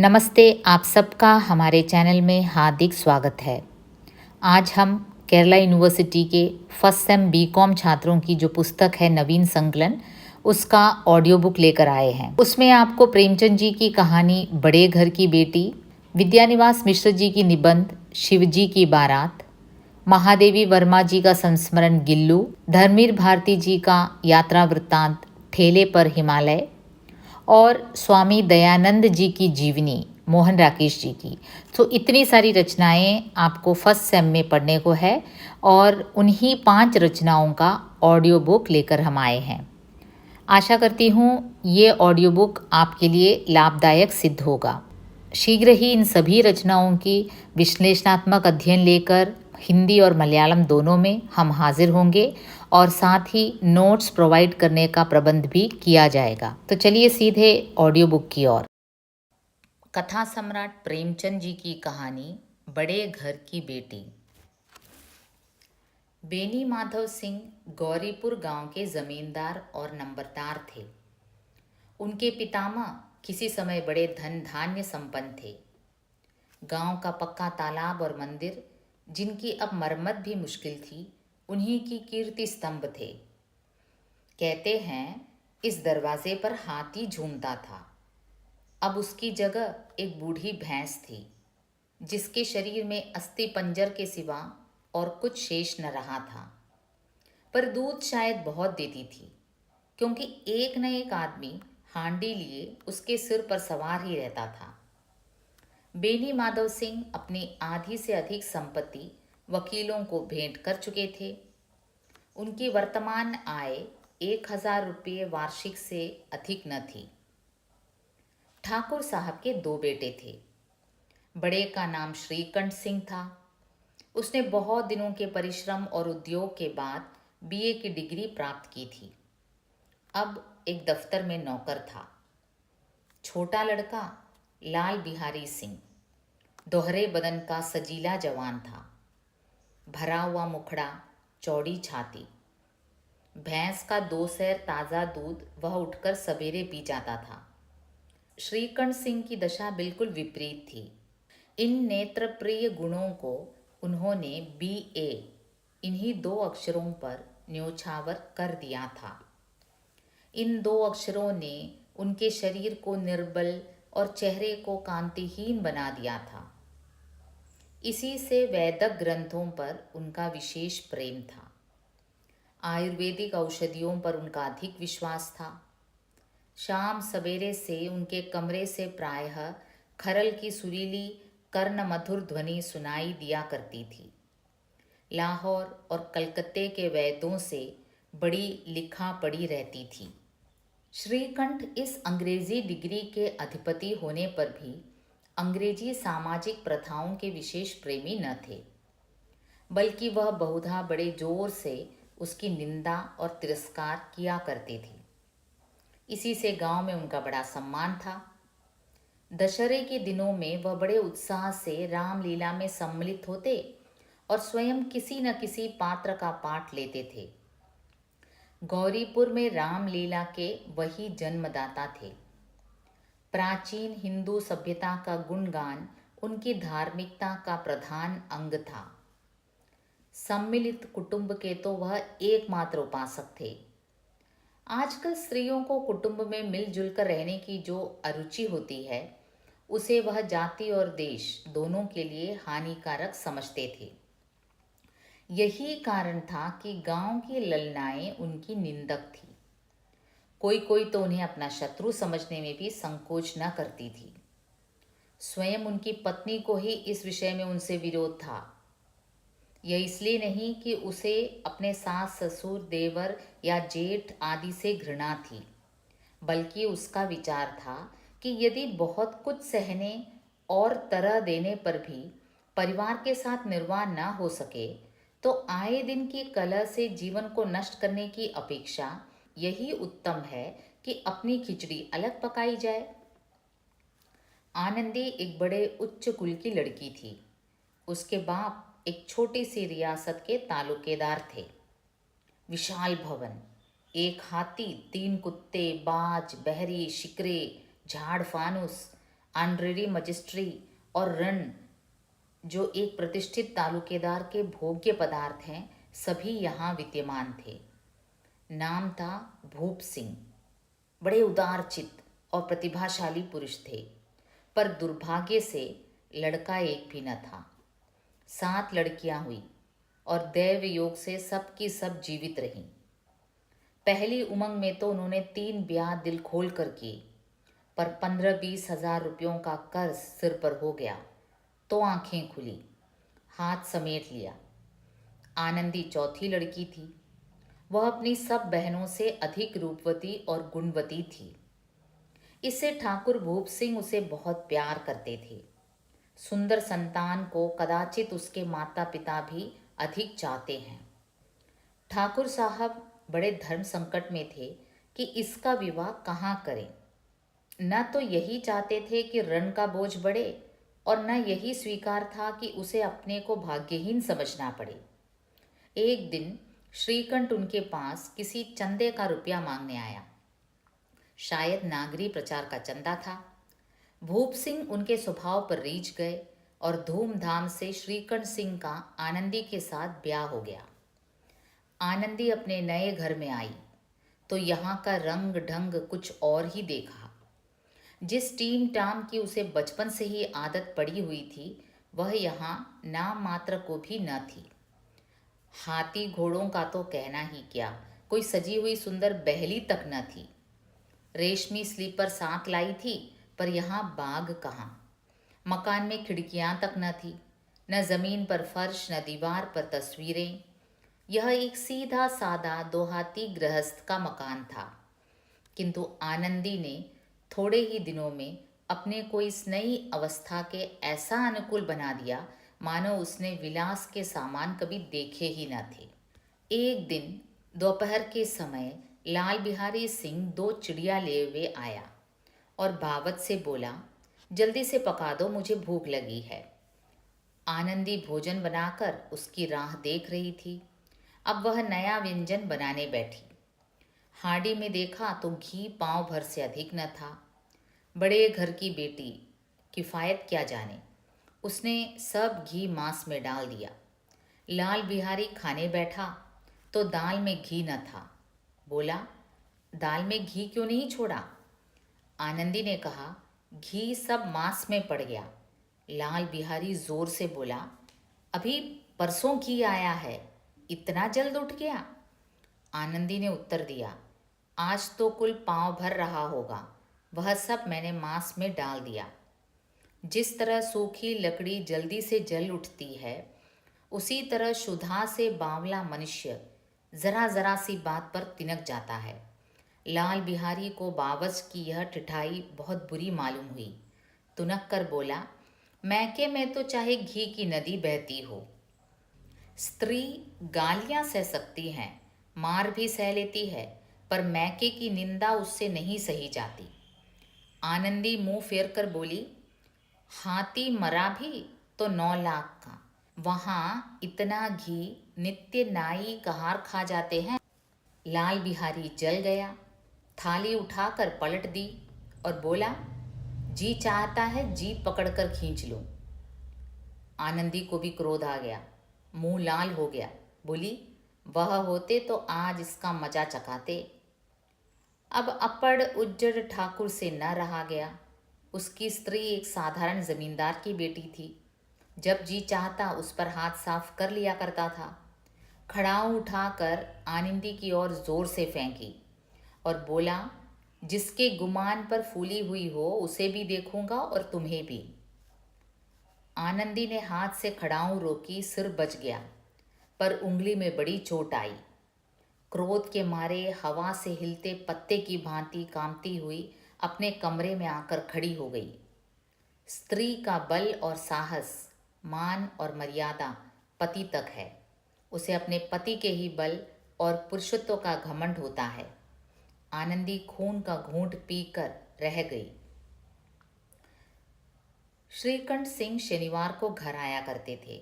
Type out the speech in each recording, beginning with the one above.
नमस्ते, आप सबका हमारे चैनल में हार्दिक स्वागत है। आज हम केरला यूनिवर्सिटी के फर्स्ट सेम बीकॉम छात्रों की जो पुस्तक है नवीन संकलन, उसका ऑडियो बुक लेकर आए हैं। उसमें आपको प्रेमचंद जी की कहानी बड़े घर की बेटी, विद्यानिवास मिश्र जी की निबंध शिवजी की बारात, महादेवी वर्मा जी का संस्मरण गिल्लू, धर्मवीर भारती जी का यात्रा वृत्तांत ठेले पर हिमालय और स्वामी दयानंद जी की जीवनी मोहन राकेश जी की। तो इतनी सारी रचनाएं आपको फर्स्ट सेम में पढ़ने को है और उन्हीं 5 रचनाओं का ऑडियो बुक लेकर हम आए हैं। आशा करती हूँ ये ऑडियो बुक आपके लिए लाभदायक सिद्ध होगा। शीघ्र ही इन सभी रचनाओं की विश्लेषणात्मक अध्ययन लेकर हिंदी और मलयालम दोनों में हम हाजिर होंगे और साथ ही नोट्स प्रोवाइड करने का प्रबंध भी किया जाएगा। तो चलिए सीधे ऑडियो बुक की ओर। कथा सम्राट प्रेमचंद जी की कहानी बड़े घर की बेटी। बेनी माधव सिंह गौरीपुर गांव के जमींदार और नंबरदार थे। उनके पितामह किसी समय बड़े धन धान्य संपन्न थे। गांव का पक्का तालाब और मंदिर, जिनकी अब मरम्मत भी मुश्किल थी, उन्हीं की कीर्ति स्तंभ थे। कहते हैं इस दरवाजे पर हाथी झूमता था। अब उसकी जगह एक बूढ़ी भैंस थी, जिसके शरीर में अस्थि पंजर के सिवा और कुछ शेष न रहा था। पर दूध शायद बहुत देती थी, क्योंकि एक न एक आदमी हांडी लिए उसके सिर पर सवार ही रहता था। बेनी माधव सिंह अपनी आधी से अधिक संपत्ति वकीलों को भेंट कर चुके थे। उनकी वर्तमान आय 1000 रुपये वार्षिक से अधिक न थी। ठाकुर साहब के 2 बेटे थे। बड़े का नाम श्रीकंठ सिंह था। उसने बहुत दिनों के परिश्रम और उद्योग के बाद बीए की डिग्री प्राप्त की थी। अब एक दफ्तर में नौकर था। छोटा लड़का लाल बिहारी सिंह दोहरे बदन का सजीला जवान था। भरा हुआ मुखड़ा, चौड़ी छाती। भैंस का 2 सेर ताज़ा दूध वह उठकर सवेरे पी जाता था। श्रीकंठ सिंह की दशा बिल्कुल विपरीत थी। इन नेत्रप्रिय गुणों को उन्होंने बीए इन्हीं 2 अक्षरों पर न्योछावर कर दिया था। इन 2 अक्षरों ने उनके शरीर को निर्बल और चेहरे को कांतिहीन बना दिया था। इसी से वैदिक ग्रंथों पर उनका विशेष प्रेम था। आयुर्वेदिक औषधियों पर उनका अधिक विश्वास था। शाम सवेरे से उनके कमरे से प्रायः खरल की सुरीली कर्ण मधुर ध्वनि सुनाई दिया करती थी। लाहौर और कलकत्ते के वैद्यों से बड़ी लिखा पड़ी रहती थी। श्रीकंठ इस अंग्रेजी डिग्री के अधिपति होने पर भी अंग्रेजी सामाजिक प्रथाओं के विशेष प्रेमी न थे, बल्कि वह बहुधा बड़े जोर से उसकी निंदा और तिरस्कार किया करते थे। इसी से गांव में उनका बड़ा सम्मान था। दशहरे के दिनों में वह बड़े उत्साह से रामलीला में सम्मिलित होते और स्वयं किसी न किसी पात्र का पाठ लेते थे। गौरीपुर में रामलीला के वही जन्मदाता थे। प्राचीन हिंदू सभ्यता का गुणगान उनकी धार्मिकता का प्रधान अंग था। सम्मिलित कुटुंब के तो वह एकमात्र उपासक थे। आजकल स्त्रियों को कुटुंब में मिलजुल कर रहने की जो अरुचि होती है, उसे वह जाति और देश दोनों के लिए हानिकारक समझते थे। यही कारण था कि गांव की ललनाएं उनकी निंदक थी। कोई कोई तो उन्हें अपना शत्रु समझने में भी संकोच न करती थी। स्वयं उनकी पत्नी को ही इस विषय में उनसे विरोध था। यह इसलिए नहीं कि उसे अपने सास ससुर देवर या जेठ आदि से घृणा थी, बल्कि उसका विचार था कि यदि बहुत कुछ सहने और तरह देने पर भी परिवार के साथ निर्वाह न हो सके, तो आए दिन की कलह से जीवन को नष्ट करने की अपेक्षा यही उत्तम है कि अपनी खिचड़ी अलग पकाई जाए। आनंदी एक बड़े उच्च कुल की लड़की थी। उसके बाप एक छोटी सी रियासत के तालुकेदार थे। विशाल भवन, 1 हाथी, 3 कुत्ते, बाज, बहरी, शिकरे, झाड़ फानुस ऑनरेरी मजिस्ट्री और ऋण, जो एक प्रतिष्ठित तालुकेदार के भोग्य पदार्थ हैं, सभी यहाँ विद्यमान थे। नाम था भूप सिंह। बड़े उदार चित्त और प्रतिभाशाली पुरुष थे, पर दुर्भाग्य से लड़का एक भी न था। 7 लड़कियां हुई और दैव योग से सब की सब जीवित रहीं। पहली उमंग में तो उन्होंने 3 ब्याह दिल खोल कर किए, पर 15-20 हजार रुपयों का कर्ज सिर पर हो गया तो आंखें खुली, हाथ समेट लिया। आनंदी चौथी लड़की थी। वह अपनी सब बहनों से अधिक रूपवती और गुणवती थी। इससे ठाकुर भूप सिंह उसे बहुत प्यार करते थे। सुंदर संतान को कदाचित उसके माता पिता भी अधिक चाहते हैं। ठाकुर साहब बड़े धर्म संकट में थे कि इसका विवाह कहाँ करें। न तो यही चाहते थे कि ऋण का बोझ बढ़े, और न यही स्वीकार था कि उसे अपने को भाग्यहीन समझना पड़े। एक दिन श्रीकंठ उनके पास किसी चंदे का रुपया मांगने आया। शायद नागरी प्रचार का चंदा था। भूप सिंह उनके स्वभाव पर रीझ गए और धूमधाम से श्रीकंठ सिंह का आनंदी के साथ ब्याह हो गया। आनंदी अपने नए घर में आई तो यहाँ का रंग ढंग कुछ और ही देखा। जिस टीम टाम की उसे बचपन से ही आदत पड़ी हुई थी, वह यहाँ नाम मात्र को भी न थी। हाथी घोड़ों का तो कहना ही क्या, कोई सजी हुई सुंदर बहली तक न थी। रेशमी स्लीपर साथ लाई थी, पर यहाँ बाग कहाँ। मकान में खिड़कियाँ तक न थी, न जमीन पर फर्श, न दीवार पर तस्वीरें। यह एक सीधा सादा 2 हाथी गृहस्थ का मकान था। किंतु आनंदी ने थोड़े ही दिनों में अपने को इस नई अवस्था के ऐसा अनुकूल बना दिया मानो उसने विलास के सामान कभी देखे ही न थे। एक दिन दोपहर के समय लाल बिहारी सिंह 2 चिड़िया ले हुए आया और भावत से बोला, जल्दी से पका दो, मुझे भूख लगी है। आनंदी भोजन बनाकर उसकी राह देख रही थी। अब वह नया व्यंजन बनाने बैठी। हांडी में देखा तो घी पाँव भर से अधिक न था। बड़े घर की बेटी, किफ़ायत क्या जाने, उसने सब घी मांस में डाल दिया। लाल बिहारी खाने बैठा तो दाल में घी न था। बोला, दाल में घी क्यों नहीं छोड़ा? आनंदी ने कहा, घी सब मांस में पड़ गया। लाल बिहारी जोर से बोला, अभी परसों घी आया है, इतना जल्द उठ गया? आनंदी ने उत्तर दिया, आज तो कुल पाँव भर रहा होगा, वह सब मैंने मांस में डाल दिया। जिस तरह सूखी लकड़ी जल्दी से जल उठती है, उसी तरह क्षुधा से बावला मनुष्य जरा जरा सी बात पर तिनक जाता है। लाल बिहारी को बावस की यह ठिठाई बहुत बुरी मालूम हुई। तुनक कर बोला, मैके में तो चाहे घी की नदी बहती हो, स्त्री गालियां सह सकती हैं, मार भी सह लेती है, पर मैके की निंदा उससे नहीं सही जाती। आनंदी मुंह फेर कर बोली, हाथी मरा भी तो 9 लाख का, वहाँ इतना घी नित्य नाई कहार खा जाते हैं। लाल बिहारी जल गया, थाली उठाकर पलट दी और बोला, जी चाहता है जीप पकड़कर खींच लूं। आनंदी को भी क्रोध आ गया, मुंह लाल हो गया। बोली, वह होते तो आज इसका मजा चखाते। अब अप्पड़ उज्जड़ ठाकुर से न रहा गया। उसकी स्त्री एक साधारण जमींदार की बेटी थी। जब जी चाहता उस पर हाथ साफ कर लिया करता था। खड़ाऊ उठाकर आनंदी की ओर जोर से फेंकी और बोला, जिसके गुमान पर फूली हुई हो उसे भी देखूंगा और तुम्हें भी। आनंदी ने हाथ से खड़ाऊ रोकी, सिर बच गया, पर उंगली में बड़ी चोट आई। क्रोध के मारे हवा से हिलते पत्ते की भांति कांपती हुई अपने कमरे में आकर खड़ी हो गई। स्त्री का बल और साहस, मान और मर्यादा पति तक है। उसे अपने पति के ही बल और पुरुषत्व का घमंड होता है। आनंदी खून का घूंट पीकर रह गई। श्रीकंठ सिंह शनिवार को घर आया करते थे।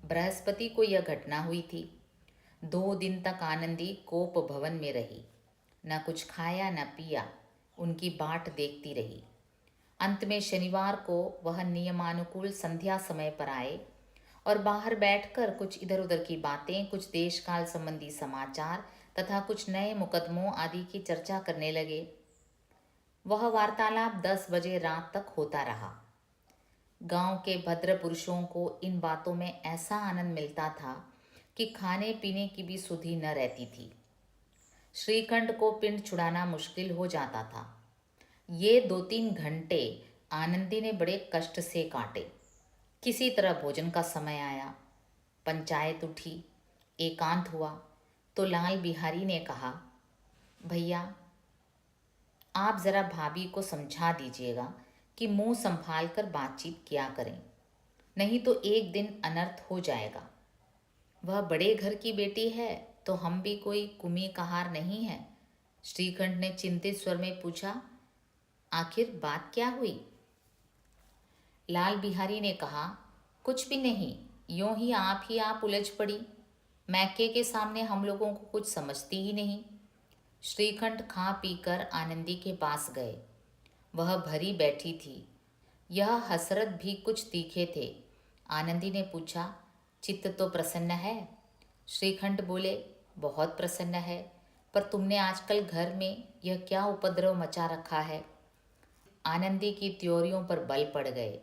बृहस्पति को यह घटना हुई थी। 2 दिन तक आनंदी कोप भवन में रही, न कुछ खाया न पिया, उनकी बाट देखती रही। अंत में शनिवार को वह नियमानुकूल संध्या समय पर आए और बाहर बैठकर कुछ इधर उधर की बातें, कुछ देशकाल संबंधी समाचार तथा कुछ नए मुकदमों आदि की चर्चा करने लगे। वह वार्तालाप 10 बजे रात तक होता रहा। गांव के भद्र पुरुषों को इन बातों में ऐसा आनंद मिलता था कि खाने पीने की भी सुधि न रहती थी। श्रीखंड को पिंड छुड़ाना मुश्किल हो जाता था। ये 2-3 घंटे आनंदी ने बड़े कष्ट से काटे। किसी तरह भोजन का समय आया, पंचायत उठी, एकांत हुआ तो लाल बिहारी ने कहा, भैया आप ज़रा भाभी को समझा दीजिएगा कि मुंह संभाल कर बातचीत किया करें, नहीं तो एक दिन अनर्थ हो जाएगा। वह बड़े घर की बेटी है तो हम भी कोई कुमी कहार नहीं है। श्रीखंड ने चिंतित स्वर में पूछा, आखिर बात क्या हुई? लाल बिहारी ने कहा, कुछ भी नहीं, यूं ही आप उलझ पड़ी। मैके के सामने हम लोगों को कुछ समझती ही नहीं। श्रीखंड खा पीकर आनंदी के पास गए। वह भरी बैठी थी। यह हसरत भी कुछ तीखे थे। आनंदी ने पूछा, चित्त तो प्रसन्न है? श्रीखंड बोले, बहुत प्रसन्न है, पर तुमने आजकल घर में यह क्या उपद्रव मचा रखा है? आनंदी की त्योरियों पर बल पड़ गए।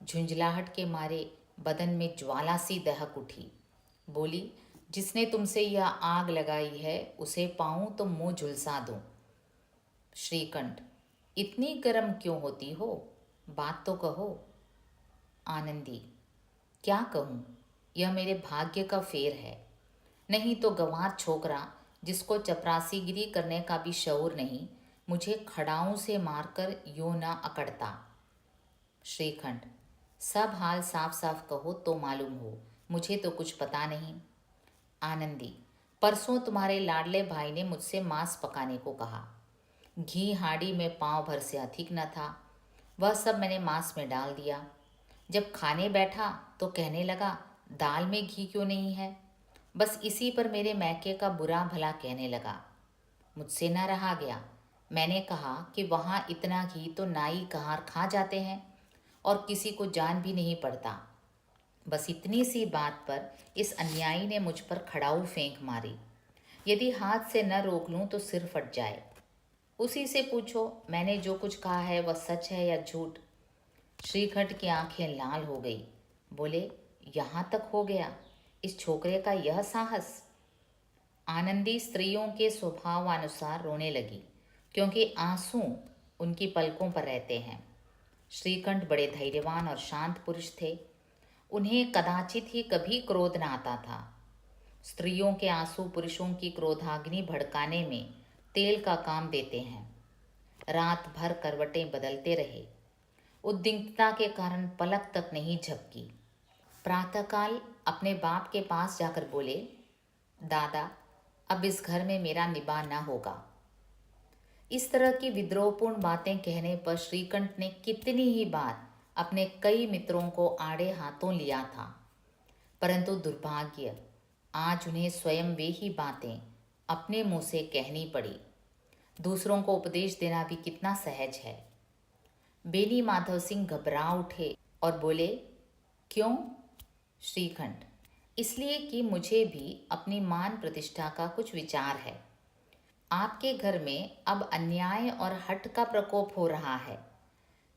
झुंझलाहट के मारे बदन में ज्वाला सी दहक उठी। बोली, जिसने तुमसे यह आग लगाई है उसे पाऊं तो मुंह झुलसा दूं। श्रीकंठ, इतनी गर्म क्यों होती हो? बात तो कहो। आनंदी, क्या कहूँ, यह मेरे भाग्य का फेर है। नहीं तो गंवार छोकरा जिसको चपरासीगिरी करने का भी शऊर नहीं, मुझे खड़ाऊं से मारकर यूं न अकड़ता। श्रीखंड, सब हाल साफ साफ कहो तो मालूम हो, मुझे तो कुछ पता नहीं। आनंदी, परसों तुम्हारे लाडले भाई ने मुझसे मांस पकाने को कहा। घी हांडी में पाँव भर से अधिक न था। वह सब मैंने मांस में डाल दिया। जब खाने बैठा तो कहने लगा, दाल में घी क्यों नहीं है? बस इसी पर मेरे मैके का बुरा भला कहने लगा। मुझसे न रहा गया। मैंने कहा कि वहाँ इतना घी तो नाई कहार खा जाते हैं और किसी को जान भी नहीं पड़ता। बस इतनी सी बात पर इस अन्यायी ने मुझ पर खड़ाऊ फेंक मारी। यदि हाथ से न रोक लूं तो सिर फट जाए। उसी से पूछो मैंने जो कुछ कहा है वह सच है या झूठ। श्रीखंड की आंखें लाल हो गई। बोले, यहाँ तक हो गया, इस छोकरे का यह साहस? आनंदी स्त्रियों के स्वभावानुसार रोने लगी, क्योंकि आंसू उनकी पलकों पर रहते हैं। श्रीकंठ बड़े धैर्यवान और शांत पुरुष थे। उन्हें कदाचित ही कभी क्रोध न आता था। स्त्रियों के आंसू पुरुषों की क्रोधाग्नि भड़काने में तेल का काम देते हैं। रात भर करवटें बदलते रहे। उद्विग्नता के कारण पलक तक नहीं झपकी। प्रातःकाल अपने बाप के पास जाकर बोले, दादा, अब इस घर में मेरा निभा न होगा। इस तरह की विद्रोहपूर्ण बातें कहने पर श्रीकंठ ने कितनी ही बार अपने कई मित्रों को आड़े हाथों लिया था, परंतु दुर्भाग्य, आज उन्हें स्वयं वे ही बातें अपने मुंह से कहनी पड़ी। दूसरों को उपदेश देना भी कितना सहज है। बेनी माधव सिंह घबरा उठे और बोले, क्यों? श्रीखंड, इसलिए कि मुझे भी अपनी मान प्रतिष्ठा का कुछ विचार है। आपके घर में अब अन्याय और हठ का प्रकोप हो रहा है।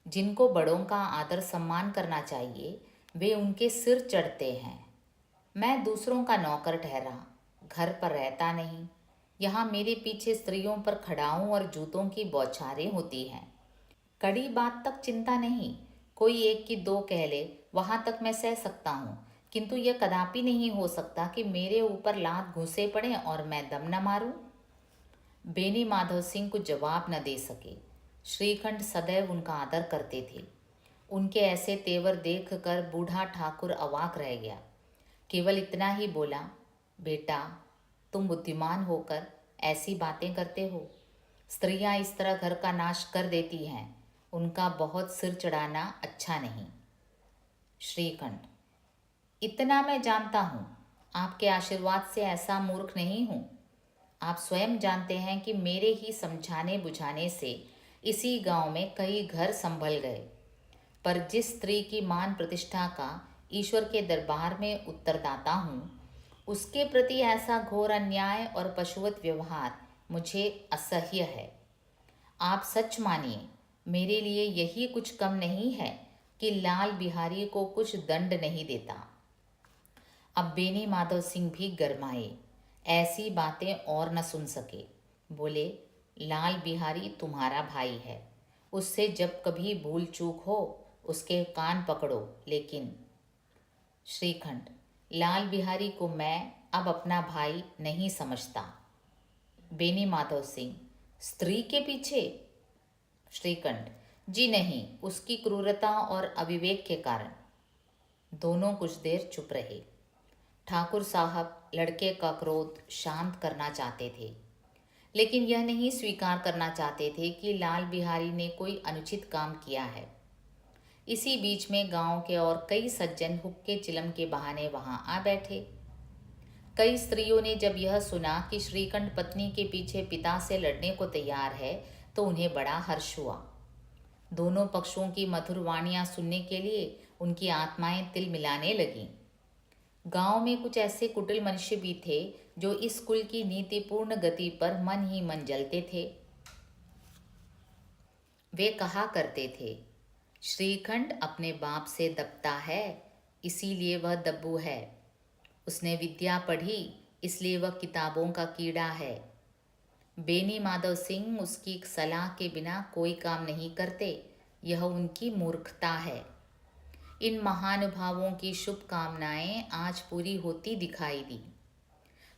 जिनको बड़ों का आदर सम्मान करना चाहिए वे उनके सिर चढ़ते हैं। मैं दूसरों का नौकर ठहरा, घर पर रहता नहीं। यहाँ मेरे पीछे स्त्रियों पर खड़ाऊं और जूतों की बौछारें होती हैं। कड़ी बात तक चिंता नहीं, कोई एक की दो कह ले, वहाँ तक मैं सह सकता हूँ, किंतु यह कदापि नहीं हो सकता कि मेरे ऊपर लात घुसे पड़े और मैं दम न मारूं। बेनी माधव सिंह को जवाब न दे सके। श्रीखंड सदैव उनका आदर करते थे। उनके ऐसे तेवर देखकर बूढ़ा ठाकुर अवाक रह गया। केवल इतना ही बोला, बेटा, तुम बुद्धिमान होकर ऐसी बातें करते हो। स्त्रियां इस तरह घर का नाश कर देती हैं। उनका बहुत सिर चढ़ाना अच्छा नहीं। श्रीखंड, इतना मैं जानता हूँ, आपके आशीर्वाद से ऐसा मूर्ख नहीं हूँ। आप स्वयं जानते हैं कि मेरे ही समझाने बुझाने से इसी गांव में कई घर संभल गए, पर जिस स्त्री की मान प्रतिष्ठा का ईश्वर के दरबार में उत्तरदाता हूँ, उसके प्रति ऐसा घोर अन्याय और पशुवत व्यवहार मुझे असह्य है। आप सच मानिए, मेरे लिए यही कुछ कम नहीं है कि लाल बिहारी को कुछ दंड नहीं देता। अब बेनी माधव सिंह भी गरमाए, ऐसी बातें और न सुन सके। बोले, लाल बिहारी तुम्हारा भाई है, उससे जब कभी भूल चूक हो उसके कान पकड़ो। लेकिन श्रीखंड, लाल बिहारी को मैं अब अपना भाई नहीं समझता। बेनी माधव सिंह, स्त्री के पीछे? श्रीकंठ, जी नहीं, उसकी क्रूरता और अविवेक के कारण। दोनों कुछ देर चुप रहे। ठाकुर साहब लड़के का क्रोध शांत करना चाहते थे, लेकिन यह नहीं स्वीकार करना चाहते थे कि लाल बिहारी ने कोई अनुचित काम किया है। इसी बीच में गांव के और कई सज्जन हुक्के चिलम के बहाने वहां आ बैठे। कई स्त्रियों ने जब यह सुना कि श्रीकंठ पत्नी के पीछे पिता से लड़ने को तैयार है तो उन्हें बड़ा हर्ष हुआ। दोनों पक्षों की मधुर वाणियां सुनने के लिए उनकी आत्माएं तिल मिलाने लगीं। गांव में कुछ ऐसे कुटिल मनुष्य भी थे जो इस कुल की नीतिपूर्ण गति पर मन ही मन जलते थे। वे कहा करते थे, श्रीखंड अपने बाप से दबता है, इसीलिए वह दब्बू है। उसने विद्या पढ़ी, इसलिए वह किताबों का कीड़ा है। बेनी माधव सिंह उसकी सलाह के बिना कोई काम नहीं करते, यह उनकी मूर्खता है। इन महानुभावों की शुभकामनाएं आज पूरी होती दिखाई दी।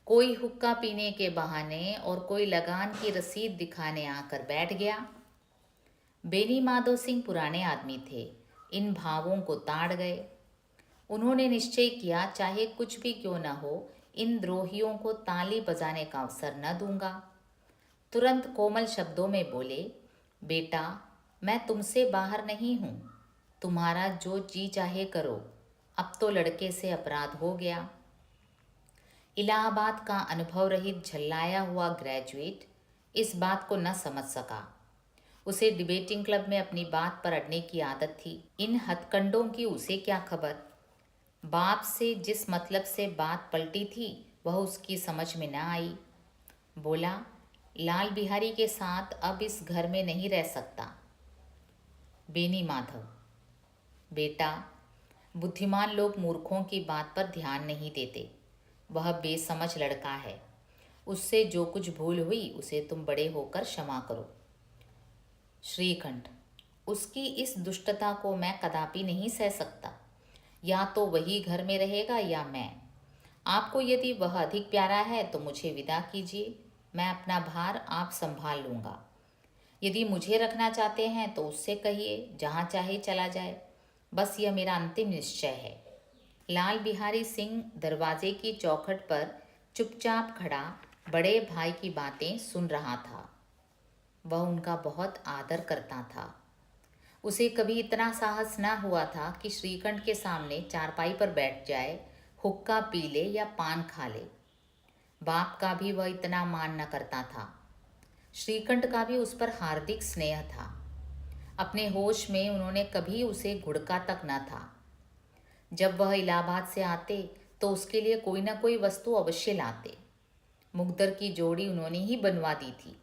कोई हुक्का पीने के बहाने और कोई लगान की रसीद दिखाने आकर बैठ गया। बेनी माधव सिंह पुराने आदमी थे, इन भावों को ताड़ गए। उन्होंने निश्चय किया, चाहे कुछ भी क्यों न हो, इन द्रोहियों को ताली बजाने का अवसर न दूंगा। तुरंत कोमल शब्दों में बोले, बेटा, मैं तुमसे बाहर नहीं हूँ, तुम्हारा जो जी चाहे करो, अब तो लड़के से अपराध हो गया। इलाहाबाद का अनुभव रहित झल्लाया हुआ ग्रेजुएट इस बात को न समझ सका। उसे डिबेटिंग क्लब में अपनी बात पर अड़ने की आदत थी। इन हथकंडों की उसे क्या खबर। बाप से जिस मतलब से बात पलटी थी वह उसकी समझ में न आई। बोला, लाल बिहारी के साथ अब इस घर में नहीं रह सकता। बेनी माधव, बेटा, बुद्धिमान लोग मूर्खों की बात पर ध्यान नहीं देते। वह बेसमझ लड़का है, उससे जो कुछ भूल हुई उसे तुम बड़े होकर क्षमा करो। श्रीकंठ, उसकी इस दुष्टता को मैं कदापि नहीं सह सकता। या तो वही घर में रहेगा या मैं। आपको यदि वह अधिक प्यारा है तो मुझे विदा कीजिए, मैं अपना भार आप संभाल लूँगा। यदि मुझे रखना चाहते हैं तो उससे कहिए, जहाँ चाहे चला जाए। बस यह मेरा अंतिम निश्चय है। लाल बिहारी सिंह दरवाजे की चौखट पर चुपचाप खड़ा बड़े भाई की बातें सुन रहा था। वह उनका बहुत आदर करता था। उसे कभी इतना साहस न हुआ था कि श्रीकंठ के सामने चारपाई पर बैठ जाए, हुक्का पी ले या पान खा ले। बाप का भी वह इतना मान न करता था। श्रीकंठ का भी उस पर हार्दिक स्नेह था। अपने होश में उन्होंने कभी उसे घुड़का तक न था। जब वह इलाहाबाद से आते तो उसके लिए कोई न कोई वस्तु अवश्य लाते। मुकद्दर की जोड़ी उन्होंने ही बनवा दी थी।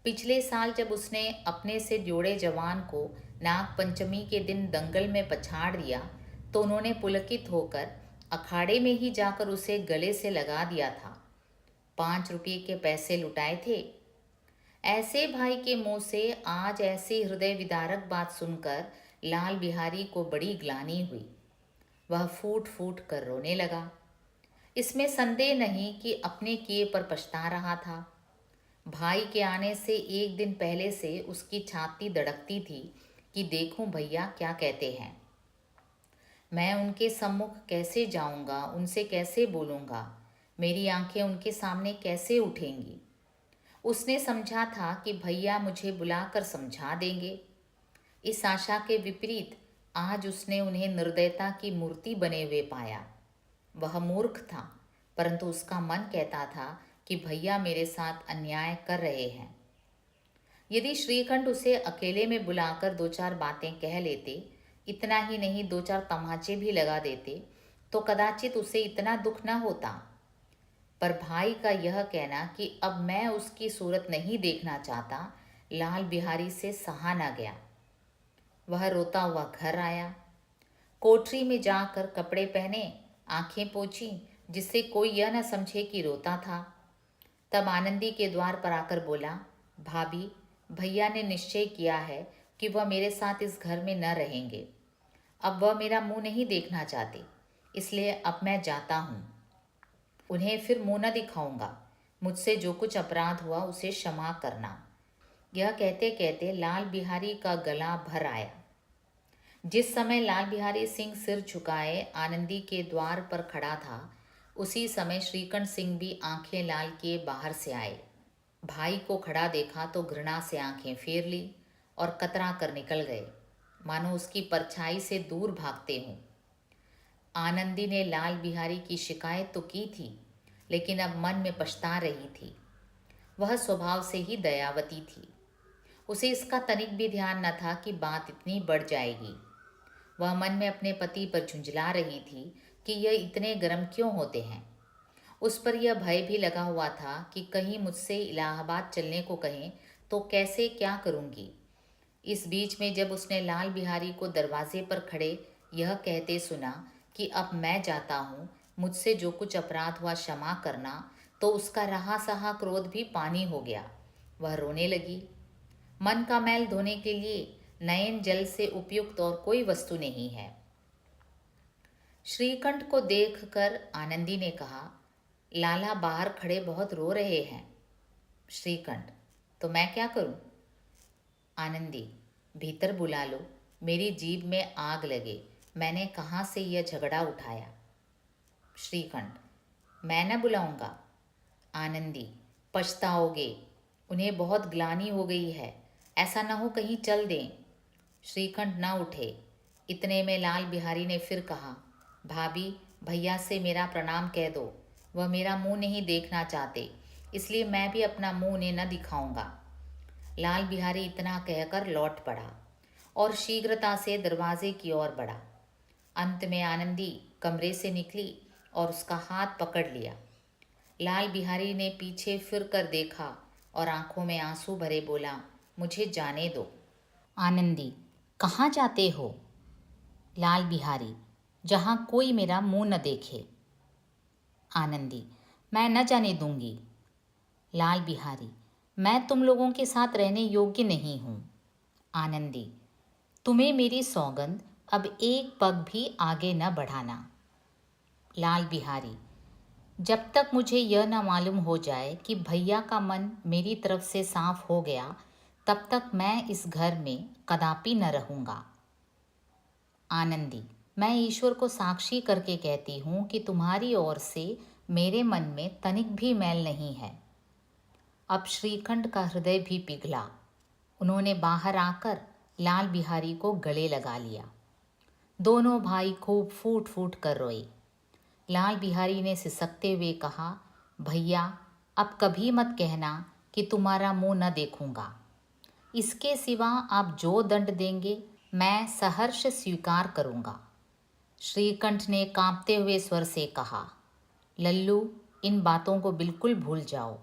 पिछले साल जब उसने अपने से जोड़े जवान को नाग पंचमी के दिन दंगल में पछाड़ दिया तो उन्होंने पुलकित होकर अखाड़े में ही जाकर उसे गले से लगा दिया था। 5 रुपये के पैसे लुटाए थे। ऐसे भाई के मुंह से आज ऐसी हृदय विदारक बात सुनकर लाल बिहारी को बड़ी ग्लानि हुई। वह फूट फूट कर रोने लगा। इसमें संदेह नहीं कि अपने किए पर पछता रहा था। भाई के आने से एक दिन पहले से उसकी छाती धड़कती थी कि देखूं भैया क्या कहते हैं। मैं उनके सम्मुख कैसे जाऊंगा, उनसे कैसे बोलूंगा, मेरी आंखें उनके सामने कैसे उठेंगी। उसने समझा था कि भैया मुझे बुलाकर समझा देंगे। इस आशा के विपरीत आज उसने उन्हें निर्दयता की मूर्ति बने हुए पाया। वह मूर्ख था, परंतु उसका मन कहता था कि भैया मेरे साथ अन्याय कर रहे हैं। यदि श्रीखंड उसे अकेले में बुलाकर दो चार बातें कह लेते, इतना ही नहीं दो चार तमाचे भी लगा देते, तो कदाचित उसे इतना दुख न होता। पर भाई का यह कहना कि अब मैं उसकी सूरत नहीं देखना चाहता, लाल बिहारी से सहा न गया। वह रोता हुआ घर आया। कोठरी में जाकर कपड़े पहने, आंखें पोंछी, जिससे कोई यह न समझे कि रोता था। तब आनंदी के द्वार पर आकर बोला, भाभी, भैया ने निश्चय किया है कि वह मेरे साथ इस घर में न रहेंगे। अब वह मेरा मुंह नहीं देखना चाहते, इसलिए अब मैं जाता हूँ। उन्हें फिर मुंह न दिखाऊंगा। मुझसे जो कुछ अपराध हुआ उसे क्षमा करना। यह कहते कहते लाल बिहारी का गला भर आया। जिस समय लाल बिहारी सिंह सिर झुकाए आनंदी के द्वार पर खड़ा था, उसी समय श्रीकंठ सिंह भी आंखें लाल किए बाहर से आए। भाई को खड़ा देखा तो घृणा से आंखें फेर ली और कतरा कर निकल गए, मानो उसकी परछाई से दूर भागते हों। आनंदी ने लाल बिहारी की शिकायत तो की थी, लेकिन अब मन में पछता रही थी। वह स्वभाव से ही दयावती थी। उसे इसका तनिक भी ध्यान न था कि बात इतनी बढ़ जाएगी। वह मन में अपने पति पर झुंझला रही थी कि यह इतने गर्म क्यों होते हैं। उस पर यह भय भी लगा हुआ था कि कहीं मुझसे इलाहाबाद चलने को कहें तो कैसे क्या करूंगी। इस बीच में जब उसने लाल बिहारी को दरवाजे पर खड़े यह कहते सुना कि अब मैं जाता हूँ, मुझसे जो कुछ अपराध हुआ क्षमा करना, तो उसका रहा सहा क्रोध भी पानी हो गया। वह रोने लगी। मन का मैल धोने के लिए नयन जल से उपयुक्त और कोई वस्तु नहीं है। श्रीकंठ को देखकर आनंदी ने कहा, लाला बाहर खड़े बहुत रो रहे हैं। श्रीकंठ, तो मैं क्या करूं? आनंदी, भीतर बुला लो, मेरी जीभ में आग लगे, मैंने कहाँ से यह झगड़ा उठाया। श्रीकंठ, मैं न बुलाऊंगा। आनंदी, पछताओगे, उन्हें बहुत ग्लानि हो गई है, ऐसा न हो कहीं चल दें। श्रीकंठ न उठे। इतने में लाल बिहारी ने फिर कहा, भाभी, भैया से मेरा प्रणाम कह दो, वह मेरा मुंह नहीं देखना चाहते, इसलिए मैं भी अपना मुंह उन्हें न दिखाऊंगा। लाल बिहारी इतना कहकर लौट पड़ा और शीघ्रता से दरवाजे की ओर बढ़ा। अंत में आनंदी कमरे से निकली और उसका हाथ पकड़ लिया। लाल बिहारी ने पीछे फिर कर देखा और आंखों में आंसू भरे बोला, मुझे जाने दो। आनंदी, कहाँ जाते हो? लाल बिहारी, जहाँ कोई मेरा मुंह न देखे। आनंदी, मैं न जाने दूंगी। लाल बिहारी, मैं तुम लोगों के साथ रहने योग्य नहीं हूँ। आनंदी, तुम्हें मेरी सौगंध, अब एक पग भी आगे न बढ़ाना। लाल बिहारी, जब तक मुझे यह न मालूम हो जाए कि भैया का मन मेरी तरफ से साफ हो गया, तब तक मैं इस घर में कदापि न रहूँगा। आनंदी, मैं ईश्वर को साक्षी करके कहती हूँ कि तुम्हारी ओर से मेरे मन में तनिक भी मैल नहीं है। अब श्रीखंड का हृदय भी पिघला। उन्होंने बाहर आकर लाल बिहारी को गले लगा लिया। दोनों भाई खूब फूट फूट कर रोए। लाल बिहारी ने सिसकते हुए कहा, भैया, अब कभी मत कहना कि तुम्हारा मुंह न देखूंगा। इसके सिवा आप जो दंड देंगे मैं सहर्ष स्वीकार करूंगा। श्रीकंठ ने कांपते हुए स्वर से कहा, लल्लू, इन बातों को बिल्कुल भूल जाओ।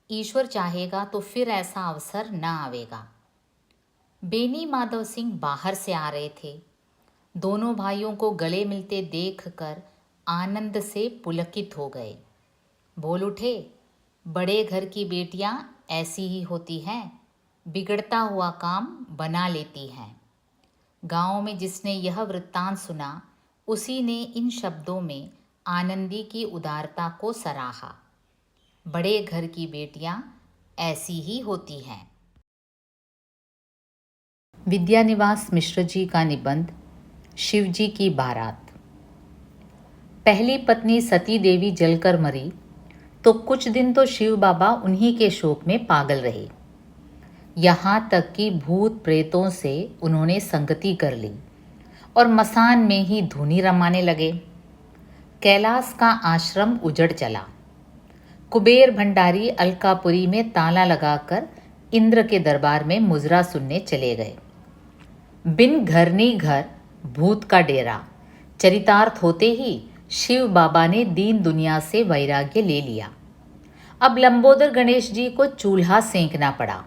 ईश्वर चाहेगा तो फिर ऐसा अवसर न आवेगा। बेनी माधव सिंह बाहर से आ रहे थे। दोनों भाइयों को गले मिलते देखकर आनंद से पुलकित हो गए। बोल उठे, बड़े घर की बेटियां ऐसी ही होती हैं, बिगड़ता हुआ काम बना लेती हैं। गांव में जिसने यह वृत्तांत सुना, उसी ने इन शब्दों में आनंदी की उदारता को सराहा। बड़े घर की बेटियां ऐसी ही होती हैं। विद्यानिवास मिश्र जी का निबंध शिवजी की बारात। पहली पत्नी सती देवी जलकर मरी तो कुछ दिन तो शिव बाबा उन्हीं के शोक में पागल रहे। यहाँ तक कि भूत प्रेतों से उन्होंने संगति कर ली और मसान में ही धुनी रमाने लगे। कैलाश का आश्रम उजड़ चला। कुबेर भंडारी अलकापुरी में ताला लगाकर इंद्र के दरबार में मुजरा सुनने चले गए। बिन घरनी घर भूत का डेरा चरितार्थ होते ही शिव बाबा ने दीन दुनिया से वैराग्य ले लिया। अब लंबोदर गणेश जी को चूल्हा सेंकना पड़ा।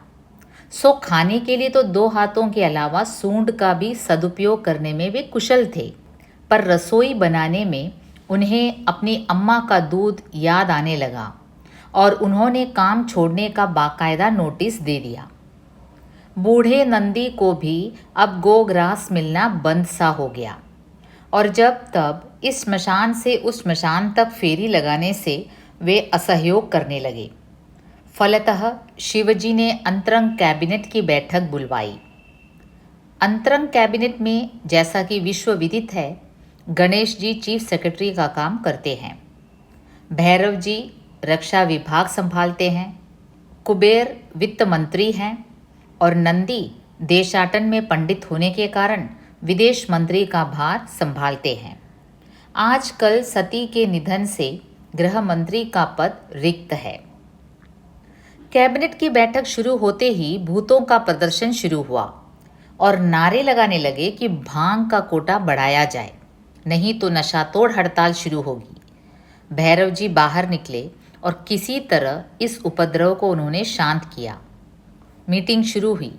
सो खाने के लिए तो 2 हाथों के अलावा सूंड का भी सदुपयोग करने में वे कुशल थे, पर रसोई बनाने में उन्हें अपनी अम्मा का दूध याद आने लगा और उन्होंने काम छोड़ने का बाकायदा नोटिस दे दिया। बूढ़े नंदी को भी अब गोग्रास मिलना बंद सा हो गया और जब तब इस श्मशान से उस श्मशान तक फेरी लगाने से वे असहयोग करने लगे। फलतः शिवजी ने अंतरंग कैबिनेट की बैठक बुलवाई। अंतरंग कैबिनेट में, जैसा कि विश्व विदित है, गणेश जी चीफ सेक्रेटरी का काम करते हैं, भैरव जी रक्षा विभाग संभालते हैं, कुबेर वित्त मंत्री हैं और नंदी देशाटन में पंडित होने के कारण विदेश मंत्री का भार संभालते हैं। आजकल सती के निधन से गृह मंत्री का पद रिक्त है। कैबिनेट की बैठक शुरू होते ही भूतों का प्रदर्शन शुरू हुआ और नारे लगाने लगे कि भांग का कोटा बढ़ाया जाए, नहीं तो नशातोड़ हड़ताल शुरू होगी। भैरव जी बाहर निकले और किसी तरह इस उपद्रव को उन्होंने शांत किया। मीटिंग शुरू हुई।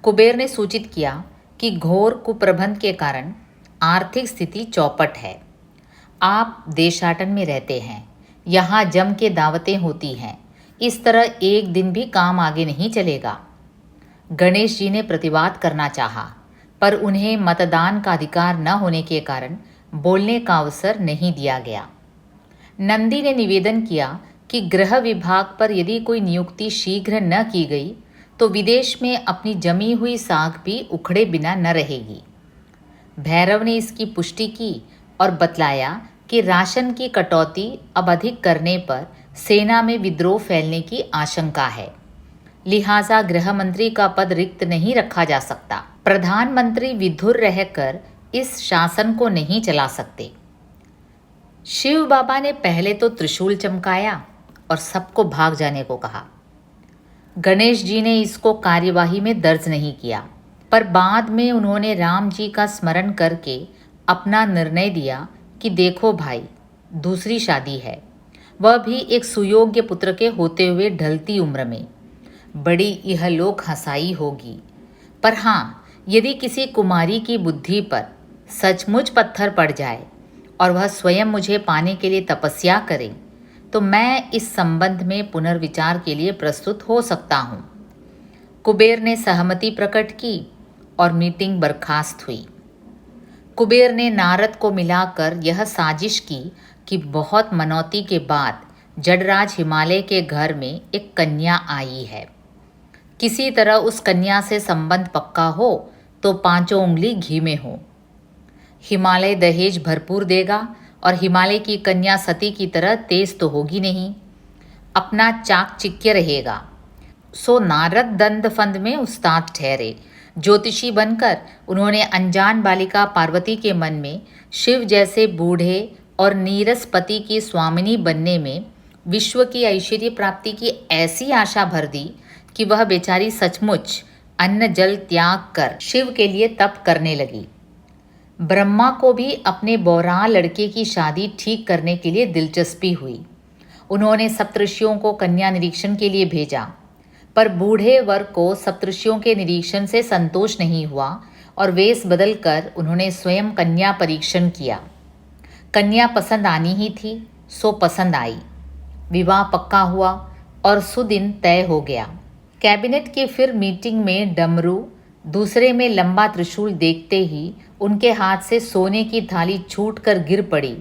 कुबेर ने सूचित किया कि घोर कुप्रबंध के कारण आर्थिक स्थिति चौपट है। आप देशाटन में रहते हैं, यहाँ जम के दावतें होती हैं, इस तरह एक दिन भी काम आगे नहीं चलेगा। गणेश जी ने प्रतिवाद करना चाहा, पर उन्हें मतदान का अधिकार न होने के कारण बोलने का अवसर नहीं दिया गया। नंदी ने निवेदन किया कि गृह विभाग पर यदि कोई नियुक्ति शीघ्र न की गई तो विदेश में अपनी जमी हुई साख भी उखड़े बिना न रहेगी। भैरव ने इसकी पुष्टि की और बतलाया कि राशन की कटौती अब अधिक करने पर सेना में विद्रोह फैलने की आशंका है, लिहाजा गृह मंत्री का पद रिक्त नहीं रखा जा सकता। प्रधानमंत्री विधुर रहकर इस शासन को नहीं चला सकते। शिव बाबा ने पहले तो त्रिशूल चमकाया और सबको भाग जाने को कहा। गणेश जी ने इसको कार्यवाही में दर्ज नहीं किया, पर बाद में उन्होंने राम जी का स्मरण करके अपना निर्णय दिया कि देखो भाई, दूसरी शादी है, वह भी एक सुयोग्य पुत्र के होते हुए ढलती उम्र में। बड़ी इहलोक हंसाई होगी, पर हाँ, यदि किसी कुमारी की बुद्धि पर सचमुच पत्थर पड़ जाए और वह स्वयं मुझे पाने के लिए तपस्या करे तो मैं इस संबंध में पुनर्विचार के लिए प्रस्तुत हो सकता हूँ। कुबेर ने सहमति प्रकट की और मीटिंग बर्खास्त हुई। कुबेर ने नारद को मिलाकर यह साजिश की कि बहुत मनौती के बाद जडराज हिमालय के घर में एक कन्या आई है। किसी तरह उस कन्या से संबंध पक्का हो तो 5 उंगली घी में हो। हिमालय दहेज भरपूर देगा और हिमालय की कन्या सती की तरह तेज तो होगी नहीं, अपना चाकचिक्य रहेगा। सो नारद दंड फंद में उस्ताद ठहरे। ज्योतिषी बनकर उन्होंने अनजान बालिका पार्वती के मन में शिव जैसे बूढ़े और नीरस पति की स्वामिनी बनने में विश्व की ऐश्वर्य प्राप्ति की ऐसी आशा भर दी कि वह बेचारी सचमुच अन्न जल त्याग कर शिव के लिए तप करने लगी। ब्रह्मा को भी अपने बौरा लड़के की शादी ठीक करने के लिए दिलचस्पी हुई। उन्होंने सप्तऋषियों को कन्या निरीक्षण के लिए भेजा, पर बूढ़े वर को सप्तऋषियों के निरीक्षण से संतोष नहीं हुआ और वेश बदलकर उन्होंने स्वयं कन्या परीक्षण किया। कन्या पसंद आनी ही थी, सो पसंद आई। विवाह पक्का हुआ और सुदिन तय हो गया। कैबिनेट की फिर मीटिंग में डमरू, दूसरे में लंबा त्रिशूल देखते ही उनके हाथ से सोने की थाली छूटकर गिर पड़ी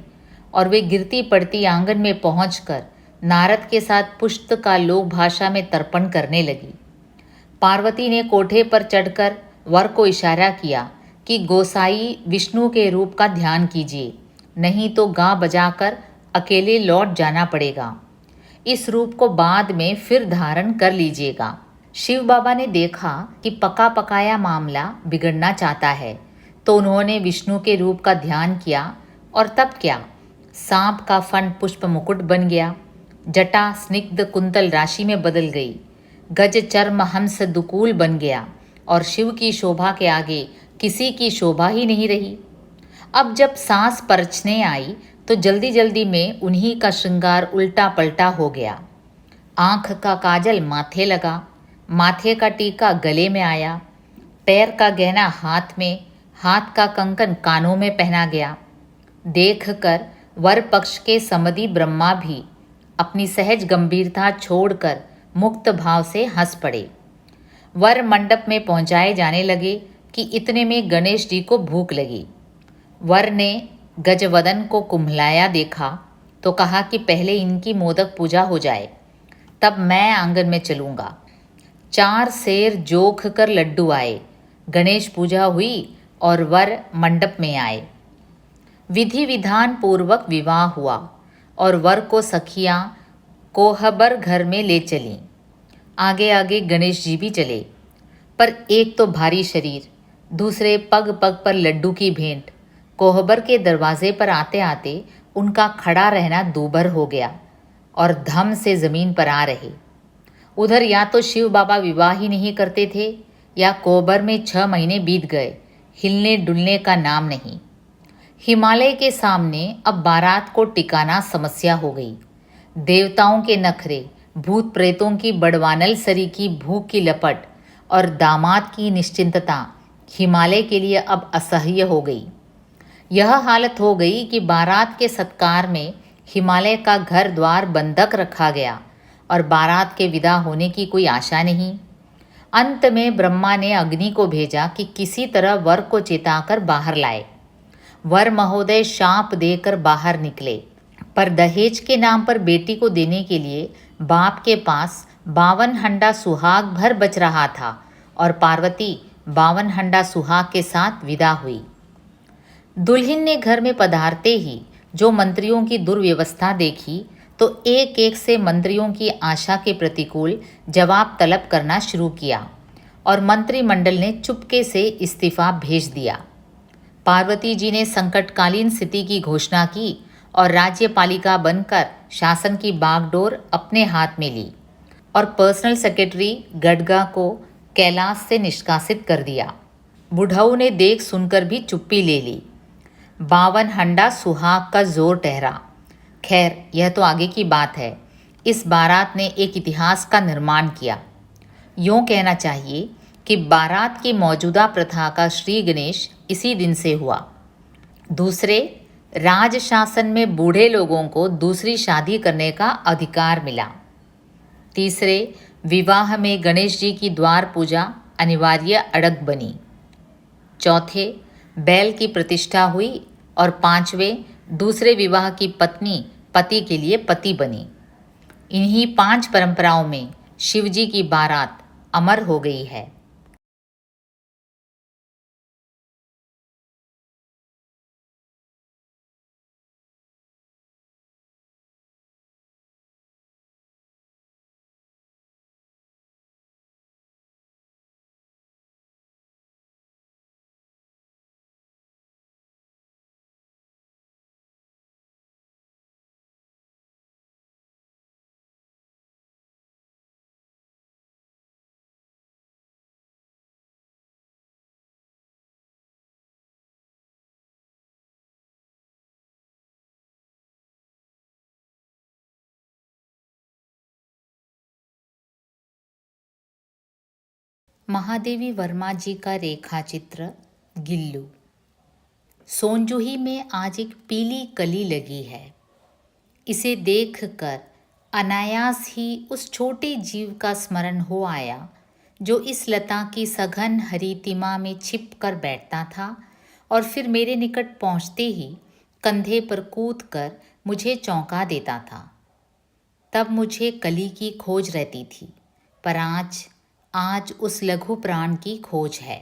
और वे गिरती पड़ती आंगन में पहुंचकर नारद के साथ पुष्ट का लोक भाषा में तर्पण करने लगी। पार्वती ने कोठे पर चढ़कर वर को इशारा किया कि गोसाई विष्णु के रूप का ध्यान कीजिए, नहीं तो गा बजाकर अकेले लौट जाना पड़ेगा। इस रूप को बाद में फिर धारण कर लीजिएगा। शिव बाबा ने देखा कि पका पकाया मामला बिगड़ना चाहता है, तो उन्होंने विष्णु के रूप का ध्यान किया और तब क्या, सांप का फन पुष्प मुकुट बन गया, जटा स्निग्ध कुंतल राशि में बदल गई, गज चर्म हंस दुकूल बन गया और शिव की शोभा के आगे किसी की शोभा ही नहीं रही। अब जब सांस परछने आई तो जल्दी जल्दी में उन्हीं का श्रृंगार उल्टा पलटा हो गया। आँख का काजल माथे लगा, माथे का टीका गले में आया, पैर का गहना हाथ में, हाथ का कंकन कानों में पहना गया। देख कर वर पक्ष के समधी ब्रह्मा भी अपनी सहज गंभीरता छोड़कर मुक्त भाव से हंस पड़े। वर मंडप में पहुंचाए जाने लगे कि इतने में गणेश जी को भूख लगी। वर ने गजवदन को कुम्हलाया देखा तो कहा कि पहले इनकी मोदक पूजा हो जाए, तब मैं आंगन में चलूँगा। 4 सेर जोख कर लड्डू आए, गणेश पूजा हुई और वर मंडप में आए। विधि विधान पूर्वक विवाह हुआ और वर को सखियाँ कोहबर घर में ले चलीं। आगे आगे गणेश जी भी चले, पर एक तो भारी शरीर, दूसरे पग पग पर लड्डू की भेंट। कोहबर के दरवाजे पर आते आते उनका खड़ा रहना दूभर हो गया और धम से ज़मीन पर आ रहे। उधर या तो शिव बाबा विवाह ही नहीं करते थे या कोहबर में 6 महीने बीत गए, हिलने डुलने का नाम नहीं। हिमालय के सामने अब बारात को टिकाना समस्या हो गई। देवताओं के नखरे, भूत प्रेतों की बड़वानल सरी की भूख की लपट और दामाद की निश्चिंतता हिमालय के लिए अब असह्य हो गई। यह हालत हो गई कि बारात के सत्कार में हिमालय का घर द्वार बंधक रखा गया और बारात के विदा होने की कोई आशा नहीं। अंत में ब्रह्मा ने अग्नि को भेजा कि किसी तरह वर को चिताकर बाहर लाए। वर महोदय शाप देकर बाहर निकले, पर दहेज के नाम पर बेटी को देने के लिए बाप के पास 52 हंडा सुहाग भर बच रहा था और पार्वती 52 हंडा सुहाग के साथ विदा हुई। दुल्हन ने घर में पधारते ही जो मंत्रियों की दुर्व्यवस्था देखी तो एक एक से मंत्रियों की आशा के प्रतिकूल जवाब तलब करना शुरू किया और मंत्रिमंडल ने चुपके से इस्तीफा भेज दिया। पार्वती जी ने संकटकालीन स्थिति की घोषणा की और राज्यपालिका बनकर शासन की बागडोर अपने हाथ में ली और पर्सनल सेक्रेटरी गडगा को कैलाश से निष्कासित कर दिया। बुढ़ऊ ने देख सुनकर भी चुप्पी ले ली। 52 हंडा सुहाग का जोर ठहरा। खैर, यह तो आगे की बात है। इस बारात ने एक इतिहास का निर्माण किया। यूँ कहना चाहिए कि बारात की मौजूदा प्रथा का श्री गणेश इसी दिन से हुआ। दूसरे, राज शासन में बूढ़े लोगों को दूसरी शादी करने का अधिकार मिला। तीसरे, विवाह में गणेश जी की द्वार पूजा अनिवार्य अड़ग बनी। चौथे, बैल की प्रतिष्ठा हुई और पांचवें, दूसरे विवाह की पत्नी पति के लिए पति बनी। इन्हीं 5 परंपराओं में शिवजी की बारात अमर हो गई है। महादेवी वर्मा जी का रेखा चित्र गिल्लू। सोनजूही में आज एक पीली कली लगी है। इसे देखकर अनायास ही उस छोटे जीव का स्मरण हो आया जो इस लता की सघन हरी तिमा में छिप कर बैठता था और फिर मेरे निकट पहुंचते ही कंधे पर कूद कर मुझे चौंका देता था। तब मुझे कली की खोज रहती थी, पर आज उस लघु प्राण की खोज है।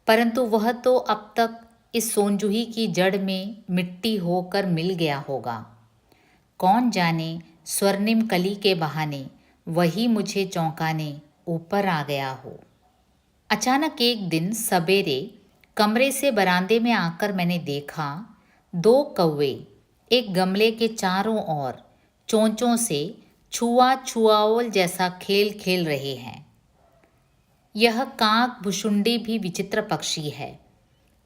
परंतु वह तो अब तक इस सोनजूही की जड़ में मिट्टी होकर मिल गया होगा। कौन जाने स्वर्णिम कली के बहाने वही मुझे चौंकाने ऊपर आ गया हो। अचानक एक दिन सवेरे कमरे से बरामदे में आकर मैंने देखा 2 कौवे एक गमले के चारों ओर चोंचों से छुआ छुआओल जैसा खेल खेल रहे हैं। यह काक भुशुंडी भी विचित्र पक्षी है,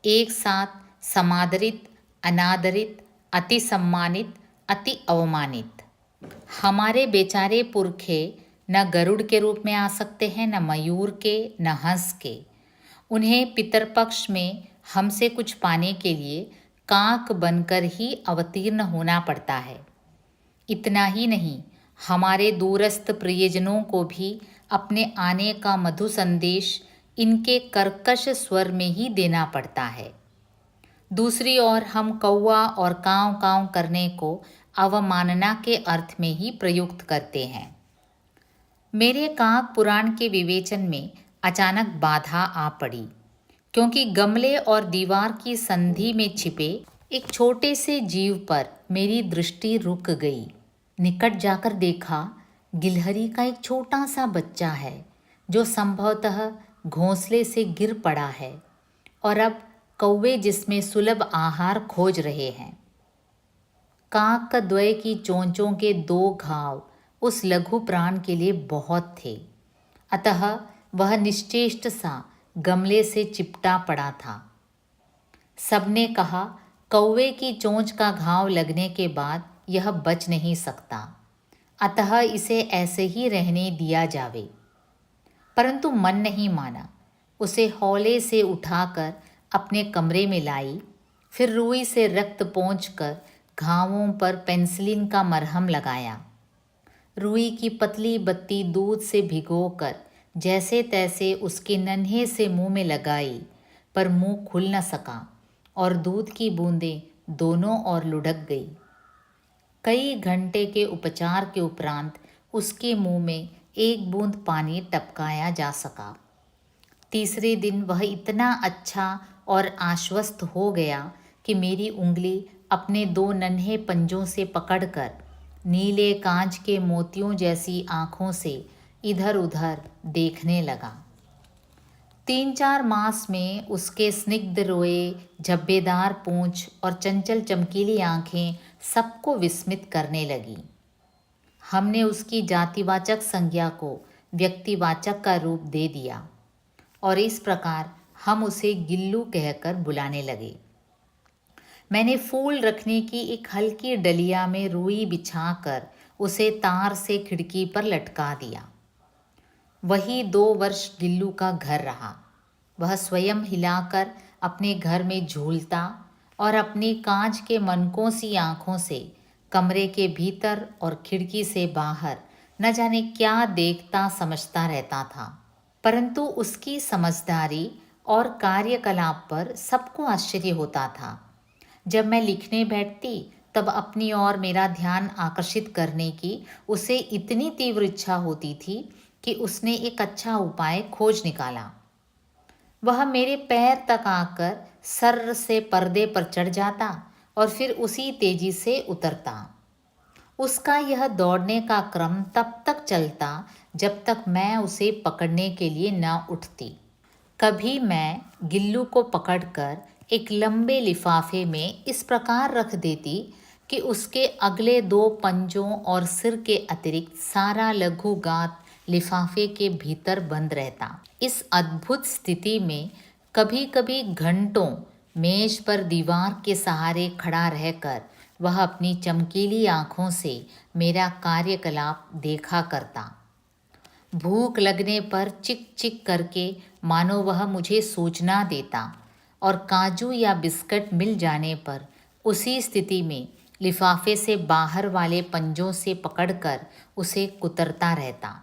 एक साथ समादरित, अनादरित, अति सम्मानित, अति अवमानित। हमारे बेचारे पुरखे न गरुड़ के रूप में आ सकते हैं, न मयूर के, न हंस के। उन्हें पितरपक्ष में हमसे कुछ पाने के लिए काक बनकर ही अवतीर्ण होना पड़ता है। इतना ही नहीं, हमारे दूरस्थ प्रियजनों को भी अपने आने का मधु संदेश इनके कर्कश स्वर में ही देना पड़ता है। दूसरी ओर हम कौवा और कांव कांव करने को अवमानना के अर्थ में ही प्रयुक्त करते हैं। मेरे काक पुराण के विवेचन में अचानक बाधा आ पड़ी, क्योंकि गमले और दीवार की संधि में छिपे एक छोटे से जीव पर मेरी दृष्टि रुक गई। निकट जाकर देखा, गिलहरी का एक छोटा सा बच्चा है जो संभवतः घोंसले से गिर पड़ा है और अब कौवे जिसमें सुलभ आहार खोज रहे हैं। काक का द्वय की चोंचों के 2 घाव उस लघु प्राण के लिए बहुत थे, अतः वह निश्चेष्ट सा गमले से चिपटा पड़ा था। सबने कहा, कौवे की चोंच का घाव लगने के बाद यह बच नहीं सकता, अतः इसे ऐसे ही रहने दिया जावे। परंतु मन नहीं माना। उसे हौले से उठाकर अपने कमरे में लाई, फिर रुई से रक्त पोंछकर घावों पर पेंसिलिन का मरहम लगाया। रुई की पतली बत्ती दूध से भिगोकर जैसे तैसे उसके नन्हे से मुंह में लगाई, पर मुंह खुल न सका और दूध की बूंदें दोनों ओर लुढ़क गई। कई घंटे के उपचार के उपरांत उसके मुंह में एक बूंद पानी टपकाया जा सका। तीसरे दिन वह इतना अच्छा और आश्वस्त हो गया कि मेरी उंगली अपने 2 नन्हे पंजों से पकड़कर नीले कांच के मोतियों जैसी आँखों से इधर उधर देखने लगा। 3-4 मास में उसके स्निग्ध रोए, झब्बेदार पूंछ और चंचल चमकीली आँखें सबको विस्मित करने लगी। हमने उसकी जातिवाचक संज्ञा को व्यक्तिवाचक का रूप दे दिया और इस प्रकार हम उसे गिल्लू कहकर बुलाने लगे। मैंने फूल रखने की एक हल्की डलिया में रुई बिछाकर उसे तार से खिड़की पर लटका दिया। वही 2 वर्ष गिल्लू का घर रहा। वह स्वयं हिलाकर अपने घर में झूलता और अपनी कांच के मनकों सी आँखों से कमरे के भीतर और खिड़की से बाहर न जाने क्या देखता समझता रहता था। परंतु उसकी समझदारी और कार्यकलाप पर सबको आश्चर्य होता था। जब मैं लिखने बैठती तब अपनी ओर मेरा ध्यान आकर्षित करने की उसे इतनी तीव्र इच्छा होती थी कि उसने एक अच्छा उपाय खोज निकाला। वह मेरे पैर तक आकर सर्र से पर्दे पर चढ़ जाता और फिर उसी तेजी से उतरता। उसका यह दौड़ने का क्रम तब तक चलता जब तक मैं उसे पकड़ने के लिए न उठती। कभी मैं गिल्लू को पकड़कर एक लंबे लिफाफे में इस प्रकार रख देती कि उसके अगले 2 पंजों और सिर के अतिरिक्त सारा लघु गात लिफाफे के भीतर बंद रहता। इस अद्भुत स्थिति में कभी कभी घंटों मेज पर दीवार के सहारे खड़ा रहकर वह अपनी चमकीली आँखों से मेरा कार्यकलाप देखा करता। भूख लगने पर चिक चिक करके मानो वह मुझे सूचना देता और काजू या बिस्किट मिल जाने पर उसी स्थिति में लिफाफे से बाहर वाले पंजों से पकड़कर उसे कुतरता रहता।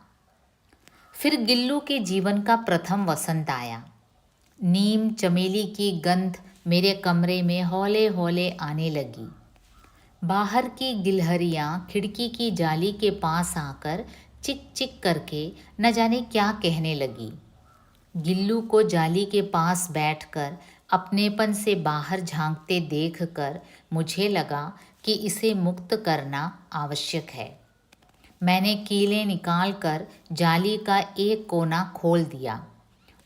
फिर गिल्लू के जीवन का प्रथम वसंत आया। नीम चमेली की गंध मेरे कमरे में हौले हौले आने लगी। बाहर की गिलहरियाँ खिड़की की जाली के पास आकर चिक चिक करके न जाने क्या कहने लगी। गिल्लू को जाली के पास बैठकर अपनेपन से बाहर झांकते देखकर मुझे लगा कि इसे मुक्त करना आवश्यक है। मैंने कीलें निकालकर जाली का एक कोना खोल दिया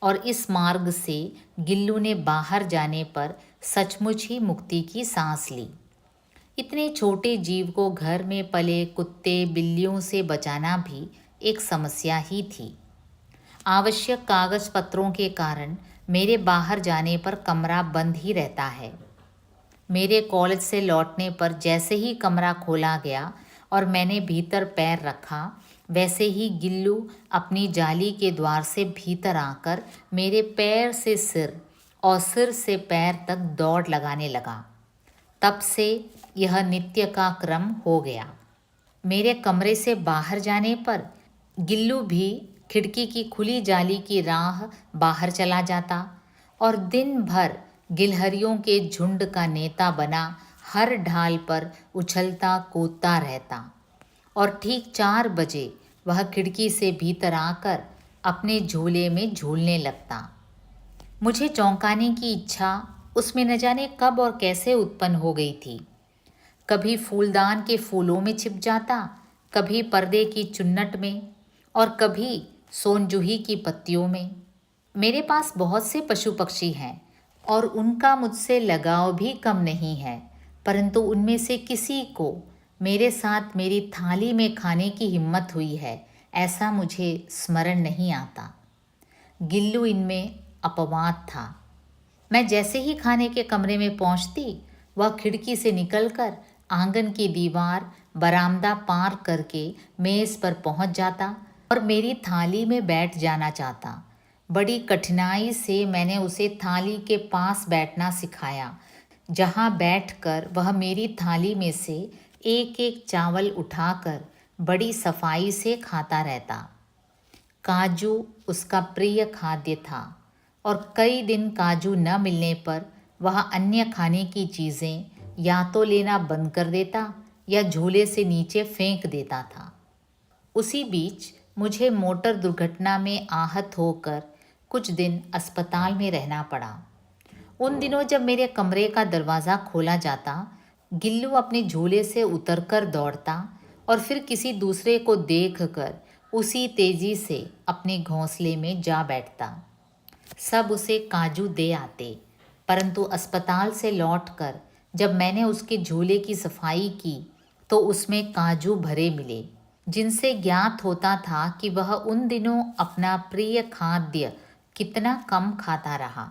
और इस मार्ग से गिल्लू ने बाहर जाने पर सचमुच ही मुक्ति की सांस ली। इतने छोटे जीव को घर में पले कुत्ते बिल्लियों से बचाना भी एक समस्या ही थी। आवश्यक कागज पत्रों के कारण मेरे बाहर जाने पर कमरा बंद ही रहता है। मेरे कॉलेज से लौटने पर जैसे ही कमरा खोला गया और मैंने भीतर पैर रखा, वैसे ही गिल्लू अपनी जाली के द्वार से भीतर आकर मेरे पैर से सिर और सिर से पैर तक दौड़ लगाने लगा। तब से यह नित्य का क्रम हो गया। मेरे कमरे से बाहर जाने पर गिल्लू भी खिड़की की खुली जाली की राह बाहर चला जाता और दिन भर गिलहरियों के झुंड का नेता बना हर ढाल पर उछलता कूदता रहता और ठीक 4 बजे वह खिड़की से भीतर आकर अपने झूले में झूलने लगता। मुझे चौंकाने की इच्छा उसमें न जाने कब और कैसे उत्पन्न हो गई थी। कभी फूलदान के फूलों में छिप जाता, कभी पर्दे की चुन्नट में और कभी सोनजूही की पत्तियों में। मेरे पास बहुत से पशु पक्षी हैं और उनका मुझसे लगाव भी कम नहीं है, परंतु उनमें से किसी को मेरे साथ मेरी थाली में खाने की हिम्मत हुई है, ऐसा मुझे स्मरण नहीं आता। गिल्लू इनमें अपवाद था। मैं जैसे ही खाने के कमरे में पहुंचती, वह खिड़की से निकलकर आंगन की दीवार बरामदा पार करके मेज़ पर पहुंच जाता और मेरी थाली में बैठ जाना चाहता। बड़ी कठिनाई से मैंने उसे थाली के पास बैठना सिखाया, जहां बैठकर वह मेरी थाली में से एक एक चावल उठाकर बड़ी सफाई से खाता रहता। काजू उसका प्रिय खाद्य था और कई दिन काजू न मिलने पर वह अन्य खाने की चीज़ें या तो लेना बंद कर देता या झूले से नीचे फेंक देता था। उसी बीच मुझे मोटर दुर्घटना में आहत होकर कुछ दिन अस्पताल में रहना पड़ा। उन दिनों जब मेरे कमरे का दरवाज़ा खोला जाता, गिल्लू अपने झूले से उतरकर दौड़ता और फिर किसी दूसरे को देखकर उसी तेजी से अपने घोंसले में जा बैठता। सब उसे काजू दे आते, परंतु अस्पताल से लौटकर जब मैंने उसके झूले की सफाई की तो उसमें काजू भरे मिले, जिनसे ज्ञात होता था कि वह उन दिनों अपना प्रिय खाद्य कितना कम खाता रहा।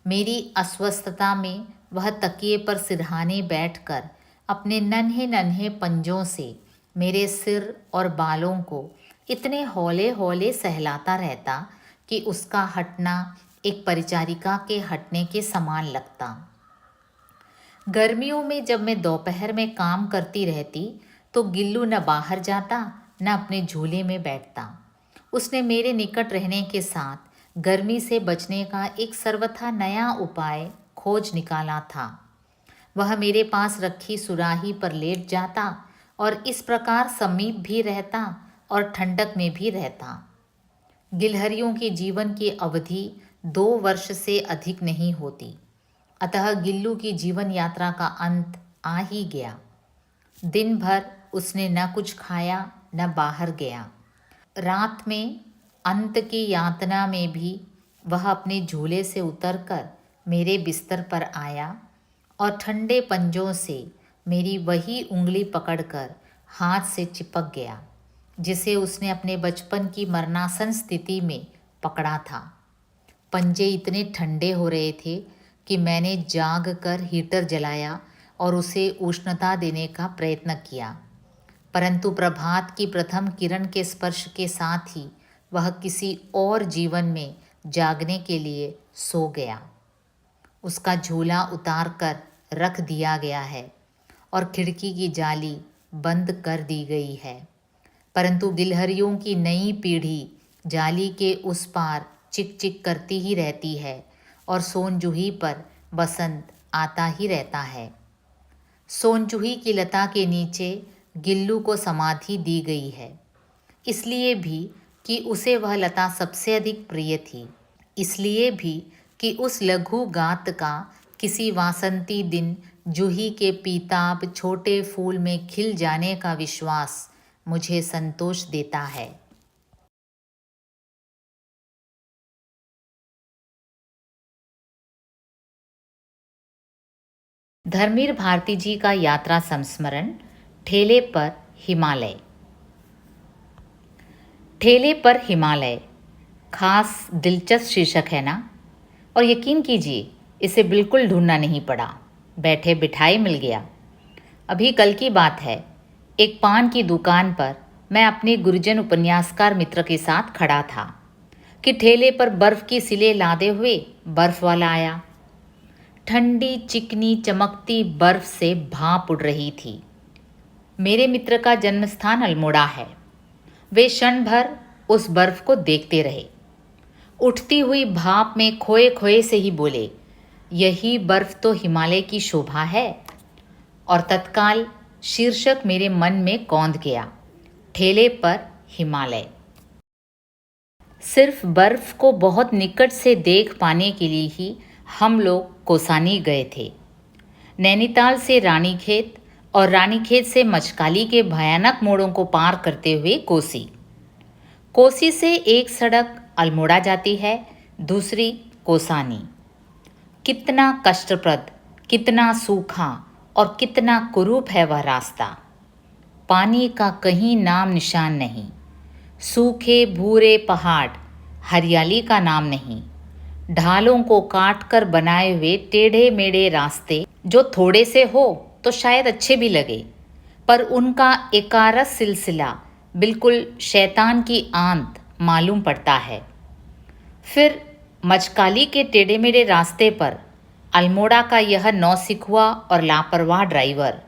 मेरी अस्वस्थता में वह तकिए पर सिरहाने बैठकर अपने नन्हे नन्हे पंजों से मेरे सिर और बालों को इतने हौले हौले सहलाता रहता कि उसका हटना एक परिचारिका के हटने के समान लगता। गर्मियों में जब मैं दोपहर में काम करती रहती तो गिल्लू न बाहर जाता न अपने झूले में बैठता। उसने मेरे निकट रहने के साथ गर्मी से बचने का एक सर्वथा नया उपाय खोज निकाला था। वह मेरे पास रखी सुराही पर लेट जाता और इस प्रकार समीप भी रहता और ठंडक में भी रहता। गिलहरियों के जीवन की अवधि 2 वर्ष से अधिक नहीं होती, अतः गिल्लू की जीवन यात्रा का अंत आ ही गया। दिन भर उसने न कुछ खाया न बाहर गया। रात में अंत की यातना में भी वह अपने झूले से उतरकर मेरे बिस्तर पर आया और ठंडे पंजों से मेरी वही उंगली पकड़कर हाथ से चिपक गया जिसे उसने अपने बचपन की मरणासन स्थिति में पकड़ा था। पंजे इतने ठंडे हो रहे थे कि मैंने जाग कर हीटर जलाया और उसे उष्णता देने का प्रयत्न किया, परंतु प्रभात की प्रथम किरण के स्पर्श के साथ ही वह किसी और जीवन में जागने के लिए सो गया। उसका झूला उतार कर रख दिया गया है और खिड़की की जाली बंद कर दी गई है, परंतु गिलहरियों की नई पीढ़ी जाली के उस पार चिक चिक करती ही रहती है और सोनजूही पर बसंत आता ही रहता है। सोनजूही की लता के नीचे गिल्लू को समाधि दी गई है, इसलिए भी कि उसे वह लता सबसे अधिक प्रिय थी, इसलिए भी कि उस लघु गात का किसी वासंती दिन जूही के पीताब छोटे फूल में खिल जाने का विश्वास मुझे संतोष देता है। धर्मवीर भारती जी का यात्रा संस्मरण, ठेले पर हिमालय। ठेले पर हिमालय, खास दिलचस्प शीर्षक है ना। और यकीन कीजिए, इसे बिल्कुल ढूंढना नहीं पड़ा, बैठे बिठाए मिल गया। अभी कल की बात है, एक पान की दुकान पर मैं अपने गुरुजन उपन्यासकार मित्र के साथ खड़ा था कि ठेले पर बर्फ़ की सिले लादे हुए बर्फ़ वाला आया। ठंडी चिकनी चमकती बर्फ़ से भाप उड़ रही थी। मेरे मित्र का जन्म स्थान अल्मोड़ा है। वे क्षण भर उस बर्फ़ को देखते रहे। उठती हुई भाप में खोए खोए से ही बोले, यही बर्फ़ तो हिमालय की शोभा है। और तत्काल शीर्षक मेरे मन में कौंध गया, ठेले पर हिमालय। सिर्फ बर्फ़ को बहुत निकट से देख पाने के लिए ही हम लोग कौसानी गए थे। नैनीताल से रानीखेत और रानीखेत से मचकाली के भयानक मोड़ों को पार करते हुए कोसी। कोसी से एक सड़क अल्मोड़ा जाती है, दूसरी कौसानी। कितना कष्टप्रद, कितना सूखा और कितना कुरूप है वह रास्ता। पानी का कहीं नाम निशान नहीं, सूखे भूरे पहाड़, हरियाली का नाम नहीं। ढालों को काट कर बनाए हुए टेढ़े मेढ़े रास्ते जो थोड़े से हो तो शायद अच्छे भी लगे, पर उनका एकारस सिलसिला बिल्कुल शैतान की आंत मालूम पड़ता है। फिर मचकाली के टेढ़े मेढ़े रास्ते पर अल्मोड़ा का यह नौसिखुआ और लापरवाह ड्राइवर,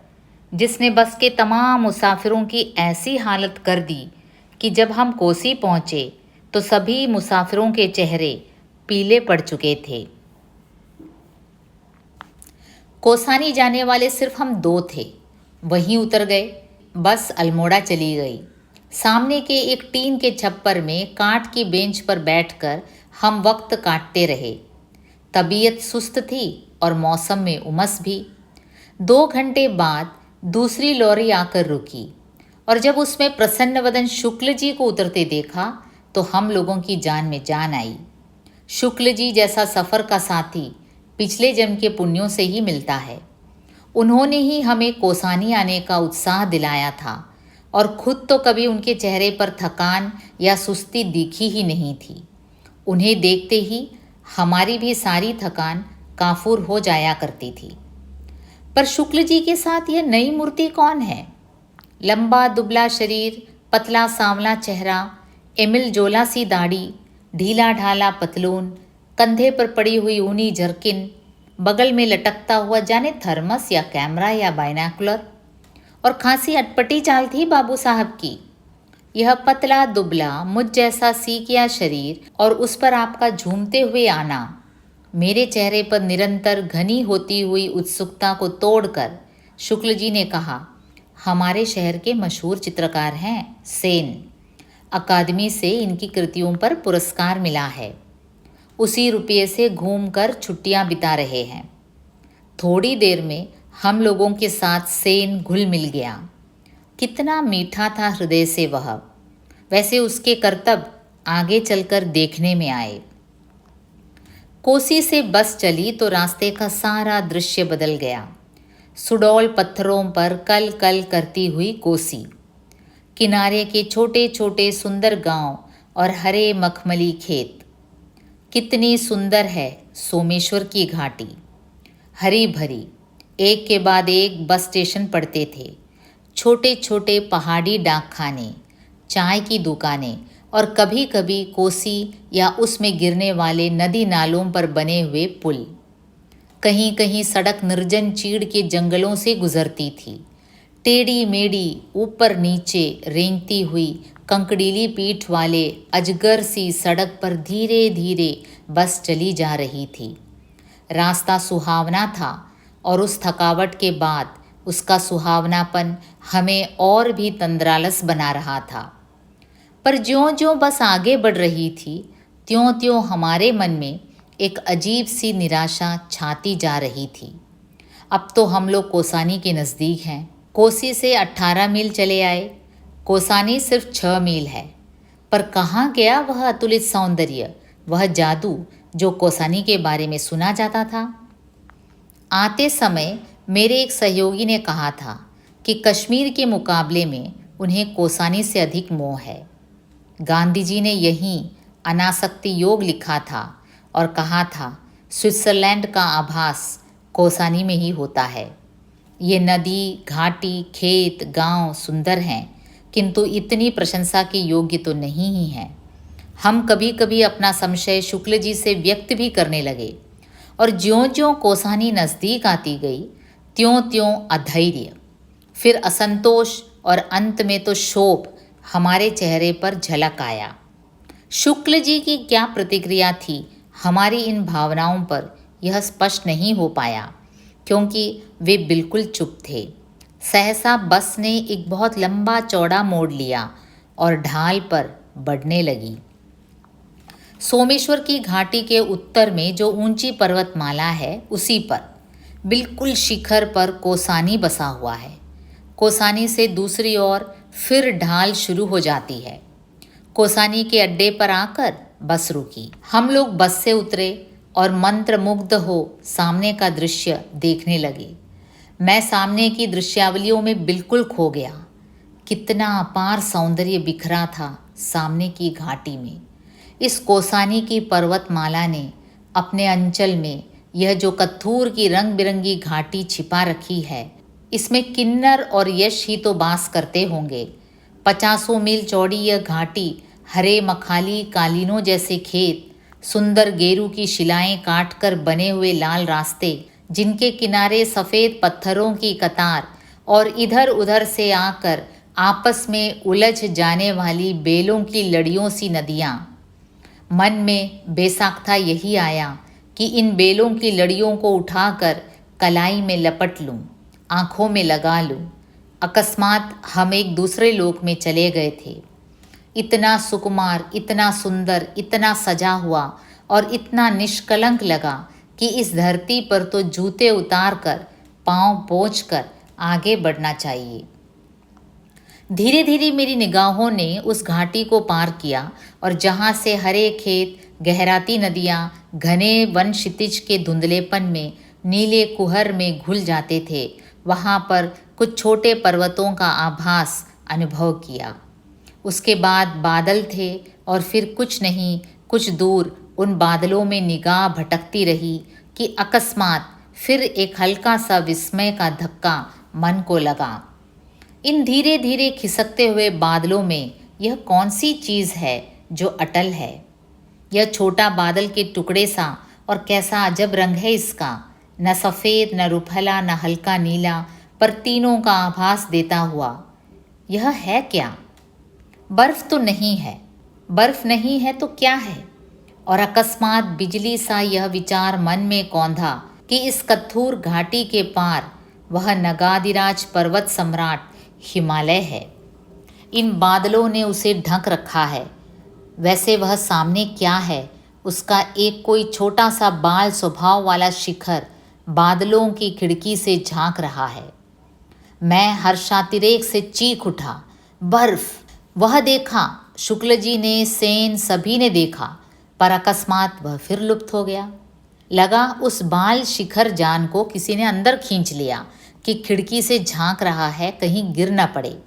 जिसने बस के तमाम मुसाफिरों की ऐसी हालत कर दी कि जब हम कोसी पहुँचे तो सभी मुसाफिरों के चेहरे पीले पड़ चुके थे। कौसानी जाने वाले सिर्फ हम दो थे, वहीं उतर गए। बस अल्मोड़ा चली गई। सामने के एक टीन के छप्पर में काठ की बेंच पर बैठकर हम वक्त काटते रहे। तबीयत सुस्त थी और मौसम में उमस भी। 2 घंटे बाद दूसरी लॉरी आकर रुकी और जब उसमें प्रसन्न वदन शुक्ल जी को उतरते देखा तो हम लोगों की जान में जान आई। शुक्ल जी जैसा सफ़र का साथी पिछले जन्म के पुण्यों से ही मिलता है। उन्होंने ही हमें कौसानी आने का उत्साह दिलाया था और खुद तो कभी उनके चेहरे पर थकान या सुस्ती दिखी ही नहीं थी। उन्हें देखते ही हमारी भी सारी थकान काफूर हो जाया करती थी। पर शुक्ल जी के साथ यह नई मूर्ति कौन है? लंबा दुबला शरीर, पतला सांवला चेहरा, एमिल जोला सी दाढ़ी, ढीला ढाला पतलून, कंधे पर पड़ी हुई ऊनी जर्किन, बगल में लटकता हुआ जाने थर्मस या कैमरा या बाइनोकुलर, और खासी अटपटी चाल थी बाबू साहब की। यह पतला दुबला मुझ जैसा सीकिया शरीर और उस पर आपका झूमते हुए आना मेरे चेहरे पर निरंतर घनी होती हुई उत्सुकता को तोड़कर शुक्ल जी ने कहा, हमारे शहर के मशहूर चित्रकार हैं सेन। अकादमी से इनकी कृतियों पर पुरस्कार मिला है। उसी रुपये से घूमकर छुट्टियां बिता रहे हैं। थोड़ी देर में हम लोगों के साथ सेन घुल मिल गया। कितना मीठा था हृदय से वह। वैसे उसके करतब आगे चलकर देखने में आए। कोसी से बस चली तो रास्ते का सारा दृश्य बदल गया। सुडौल पत्थरों पर कल कल करती हुई कोसी, किनारे के छोटे छोटे सुंदर गांव और हरे मखमली खेत। कितनी सुंदर है सोमेश्वर की घाटी, हरी भरी। एक के बाद एक बस स्टेशन पड़ते थे। छोटे छोटे पहाड़ी डाकखाने, चाय की दुकानें और कभी कभी कोसी या उसमें गिरने वाले नदी नालों पर बने हुए पुल। कहीं कहीं सड़क निर्जन चीड़ के जंगलों से गुजरती थी। टेढ़ी मेढ़ी ऊपर नीचे रेंगती हुई कंकड़ीली पीठ वाले अजगर सी सड़क पर धीरे धीरे बस चली जा रही थी। रास्ता सुहावना था और उस थकावट के बाद उसका सुहावनापन हमें और भी तंद्रालस बना रहा था। पर ज्यों-ज्यों बस आगे बढ़ रही थी, त्यों-त्यों हमारे मन में एक अजीब सी निराशा छाती जा रही थी। अब तो हम लोग कौसानी के नज़दीक हैं। कोसी से 18 मील चले आए, कौसानी सिर्फ 6 मील है। पर कहाँ गया वह अतुलित सौंदर्य, वह जादू जो कौसानी के बारे में सुना जाता था? आते समय मेरे एक सहयोगी ने कहा था कि कश्मीर के मुकाबले में उन्हें कोसानी से अधिक मोह है। गांधी जी ने यहीं अनासक्ति योग लिखा था और कहा था, स्विट्ज़रलैंड का आभास कोसानी में ही होता है। ये नदी, घाटी, खेत, गांव सुंदर हैं, किंतु इतनी प्रशंसा के योग्य तो नहीं ही हैं। हम कभी कभी अपना संशय शुक्ल जी से व्यक्त भी करने लगे, और ज्यों ज्यों कोसानी नज़दीक आती गई त्यों त्यों अधैर्य, फिर असंतोष और अंत में तो शोक हमारे चेहरे पर झलक आया। शुक्ल जी की क्या प्रतिक्रिया थी हमारी इन भावनाओं पर, यह स्पष्ट नहीं हो पाया, क्योंकि वे बिल्कुल चुप थे। सहसा बस ने एक बहुत लंबा चौड़ा मोड़ लिया और ढाल पर बढ़ने लगी। सोमेश्वर की घाटी के उत्तर में जो ऊंची पर्वतमाला है, उसी पर बिल्कुल शिखर पर कोसानी बसा हुआ है। कोसानी से दूसरी ओर फिर ढाल शुरू हो जाती है। कोसानी के अड्डे पर आकर बस रुकी। हम लोग बस से उतरे और मंत्रमुग्ध हो सामने का दृश्य देखने लगे। मैं सामने की दृश्यावलियों में बिल्कुल खो गया। कितना अपार सौंदर्य बिखरा था सामने की घाटी में। इस कोसानी की पर्वतमाला ने अपने अंचल में यह जो कत्थूर की रंग बिरंगी घाटी छिपा रखी है, इसमें किन्नर और यश ही तो वास करते होंगे। 50 मील चौड़ी यह घाटी हरे मखाली कालीनों जैसे खेत, सुंदर गेरू की शिलाएं काटकर बने हुए लाल रास्ते, जिनके किनारे सफ़ेद पत्थरों की कतार और इधर उधर से आकर आपस में उलझ जाने वाली बेलों की लड़ियों सी नदियाँ। मन में बेसाख्ता यही आया कि इन बेलों की लड़ियों को उठाकर कलाई में लपट लूं, आँखों में लगा लूं। अकस्मात हम एक दूसरे लोक में चले गए थे। इतना सुकुमार, इतना सुंदर, इतना सजा हुआ और इतना निष्कलंक लगा कि इस धरती पर तो जूते उतार कर, पाँव पोंछ कर आगे बढ़ना चाहिए। धीरे धीरे मेरी निगाहों ने उस घाटी को पार किया और जहाँ से हरे खेत, गहराती नदियाँ घने वन क्षितिज के धुंधलेपन में नीले कुहर में घुल जाते थे, वहाँ पर कुछ छोटे पर्वतों का आभास अनुभव किया। उसके बाद बादल थे और फिर कुछ नहीं, कुछ दूर उन बादलों में निगाह भटकती रही कि अकस्मात फिर एक हल्का सा विस्मय का धक्का मन को लगा। इन धीरे धीरे खिसकते हुए बादलों में यह कौन सी चीज़ है जो अटल है? यह छोटा बादल के टुकड़े सा, और कैसा अजब रंग है इसका, न सफ़ेद, न रुपहला, न हल्का नीला, पर तीनों का आभास देता हुआ। यह है क्या? बर्फ़ तो नहीं है। बर्फ़ नहीं है तो क्या है? और अकस्मात बिजली सा यह विचार मन में कौंधा कि इस कत्थूर घाटी के पार वह नगादिराज पर्वत सम्राट हिमालय है। इन बादलों ने उसे ढक रखा है। वैसे वह सामने क्या है? उसका एक कोई छोटा सा बाल स्वभाव वाला शिखर बादलों की खिड़की से झांक रहा है। मैं हर्षातिरेक से चीख उठा, बर्फ! वह देखा, शुक्ल जी ने, सेन, सभी ने देखा, पर अकस्मात वह फिर लुप्त हो गया। लगा उस बाल शिखर जान को किसी ने अंदर खींच लिया कि खिड़की से झांक रहा है, कहीं गिर न पड़े।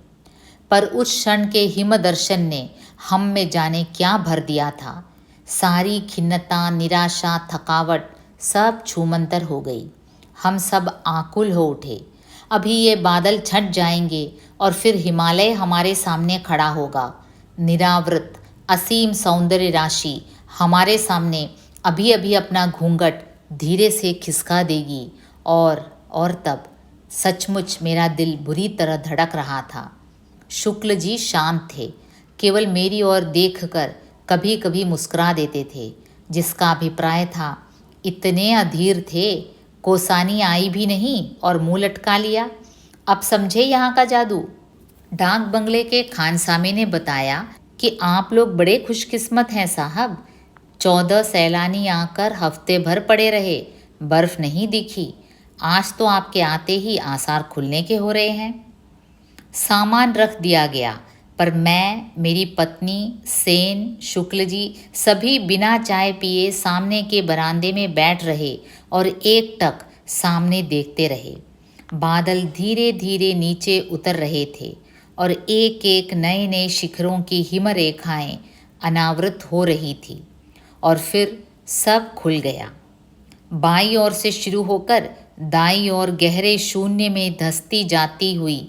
पर उस क्षण के हिम दर्शन ने हम में जाने क्या भर दिया था। सारी खिन्नता, निराशा, थकावट सब छूमंतर हो गई। हम सब आकुल हो उठे। अभी ये बादल छट जाएंगे और फिर हिमालय हमारे सामने खड़ा होगा। निरावृत असीम सौंदर्य राशि हमारे सामने अभी अभी अपना घूंघट धीरे से खिसका देगी। और तब सचमुच मेरा दिल बुरी तरह धड़क रहा था। शुक्ल जी शांत थे, केवल मेरी ओर देखकर कभी कभी मुस्कुरा देते थे, जिसका अभिप्राय था इतने अधीर थे, कोसानी आई भी नहीं और मुँह लटका लिया। अब समझे यहाँ का जादू। डाक बंगले के खानसामे ने बताया कि आप लोग बड़े खुशकिस्मत हैं साहब। 14 सैलानी आकर हफ्ते भर पड़े रहे, बर्फ़ नहीं दिखी। आज तो आपके आते ही आसार खुलने के हो रहे हैं। सामान रख दिया गया, पर मैं, मेरी पत्नी, सेन, शुक्ल जी सभी बिना चाय पिए सामने के बरामदे में बैठ रहे और एकटक सामने देखते रहे। बादल धीरे धीरे नीचे उतर रहे थे और एक एक नए नए शिखरों की हिमरेखाएं अनावृत हो रही थी। और फिर सब खुल गया। बाईं ओर से शुरू होकर दाईं ओर गहरे शून्य में धंसती जाती हुई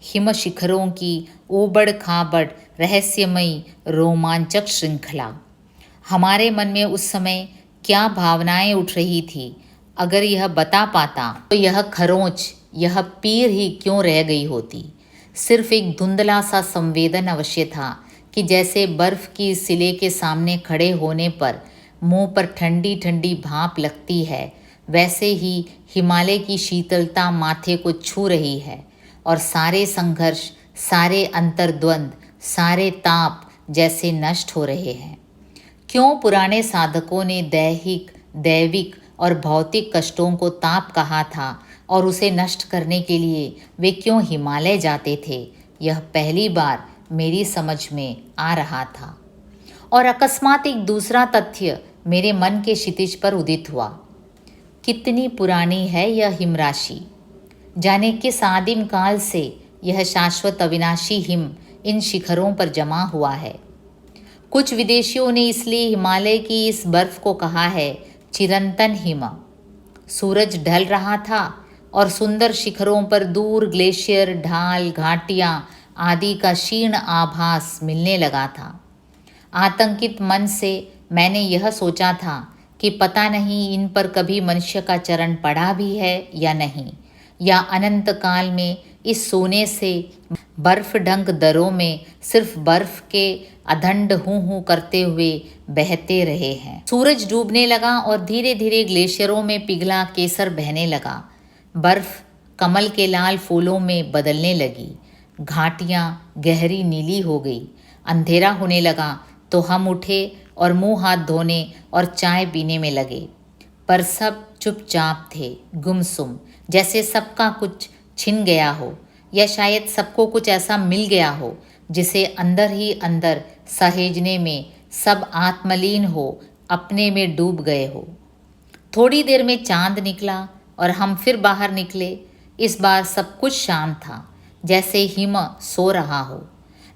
हिम शिखरों की ऊबड़ खाबड़ रहस्यमयी रोमांचक श्रृंखला। हमारे मन में उस समय क्या भावनाएं उठ रही थी, अगर यह बता पाता तो यह खरोंच, यह पीर ही क्यों रह गई होती। सिर्फ एक धुंधला सा संवेदन अवश्य था कि जैसे बर्फ की सिले के सामने खड़े होने पर मुंह पर ठंडी ठंडी भाप लगती है, वैसे ही हिमालय की शीतलता माथे को छू रही है और सारे संघर्ष, सारे अंतर्द्वंद, सारे ताप जैसे नष्ट हो रहे हैं। क्यों पुराने साधकों ने दैहिक, दैविक और भौतिक कष्टों को ताप कहा था और उसे नष्ट करने के लिए वे क्यों हिमालय जाते थे, यह पहली बार मेरी समझ में आ रहा था। और अकस्मात एक दूसरा तथ्य मेरे मन के क्षितिज पर उदित हुआ। कितनी पुरानी है यह हिमराशि। जाने किस आदिम काल से यह शाश्वत अविनाशी हिम इन शिखरों पर जमा हुआ है। कुछ विदेशियों ने इसलिए हिमालय की इस बर्फ को कहा है चिरंतन हिम। सूरज ढल रहा था और सुंदर शिखरों पर दूर ग्लेशियर, ढाल, घाटियाँ आदि का क्षीण आभास मिलने लगा था। आतंकित मन से मैंने यह सोचा था कि पता नहीं इन पर कभी मनुष्य का चरण पड़ा भी है या नहीं, या अनंत काल में इस सोने से बर्फ ढंक दरों में सिर्फ बर्फ के अधंड हूँ हूँ करते हुए बहते रहे हैं। सूरज डूबने लगा और धीरे धीरे ग्लेशियरों में पिघला केसर बहने लगा। बर्फ कमल के लाल फूलों में बदलने लगी। घाटियाँ गहरी नीली हो गई। अंधेरा होने लगा तो हम उठे और मुंह हाथ धोने और चाय पीने में लगे। पर सब चुपचाप थे, गुमसुम, जैसे सबका कुछ छिन गया हो, या शायद सबको कुछ ऐसा मिल गया हो जिसे अंदर ही अंदर सहेजने में सब आत्मलीन हो, अपने में डूब गए हो। थोड़ी देर में चांद निकला और हम फिर बाहर निकले। इस बार सब कुछ शांत था, जैसे हिम सो रहा हो।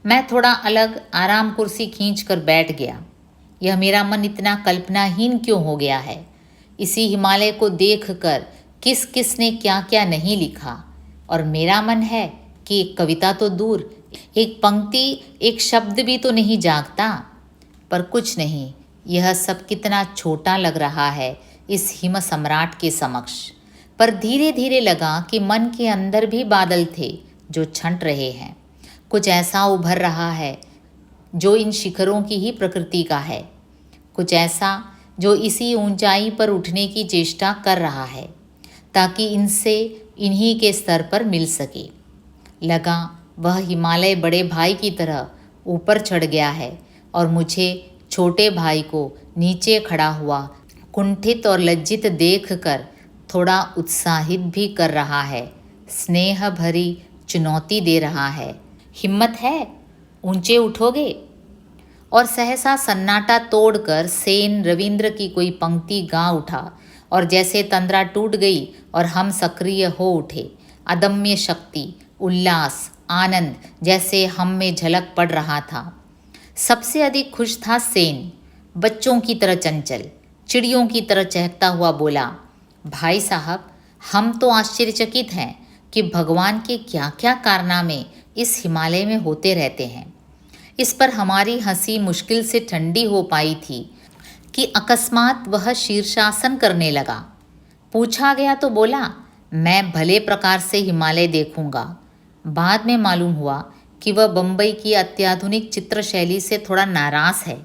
मैं थोड़ा अलग आराम कुर्सी खींचकर बैठ गया। यह मेरा मन इतना कल्पनाहीन क्यों हो गया है। इसी हिमालय को देखकर किस किस ने क्या क्या नहीं लिखा। और मेरा मन है कि एक कविता तो दूर, एक पंक्ति, एक शब्द भी तो नहीं जागता। पर कुछ नहीं, यह सब कितना छोटा लग रहा है इस हिम सम्राट के समक्ष। पर धीरे धीरे लगा कि मन के अंदर भी बादल थे जो छंट रहे हैं। कुछ ऐसा उभर रहा है जो इन शिखरों की ही प्रकृति का है, कुछ ऐसा जो इसी ऊंचाई पर उठने की चेष्टा कर रहा है ताकि इनसे इन्हीं के स्तर पर मिल सके। लगा वह हिमालय बड़े भाई की तरह ऊपर चढ़ गया है और मुझे छोटे भाई को नीचे खड़ा हुआ कुंठित और लज्जित देखकर थोड़ा उत्साहित भी कर रहा है, स्नेह भरी चुनौती दे रहा है। हिम्मत है, ऊंचे उठोगे? और सहसा सन्नाटा तोड़कर सेन रविंद्र की कोई पंक्ति गा उठा और जैसे तंद्रा टूट गई और हम सक्रिय हो उठे। अदम्य शक्ति, उल्लास, आनंद जैसे हम में झलक पड़ रहा था। सबसे अधिक खुश था सेन। बच्चों की तरह चंचल, चिड़ियों की तरह चहकता हुआ बोला, भाई साहब, हम तो आश्चर्यचकित हैं कि भगवान के क्या क्या कारनामे इस हिमालय में होते रहते हैं। इस पर हमारी हंसी मुश्किल से ठंडी हो पाई थी कि अकस्मात वह शीर्षासन करने लगा। पूछा गया तो बोला, मैं भले प्रकार से हिमालय देखूंगा। बाद में मालूम हुआ कि वह बम्बई की अत्याधुनिक चित्रशैली से थोड़ा नाराज है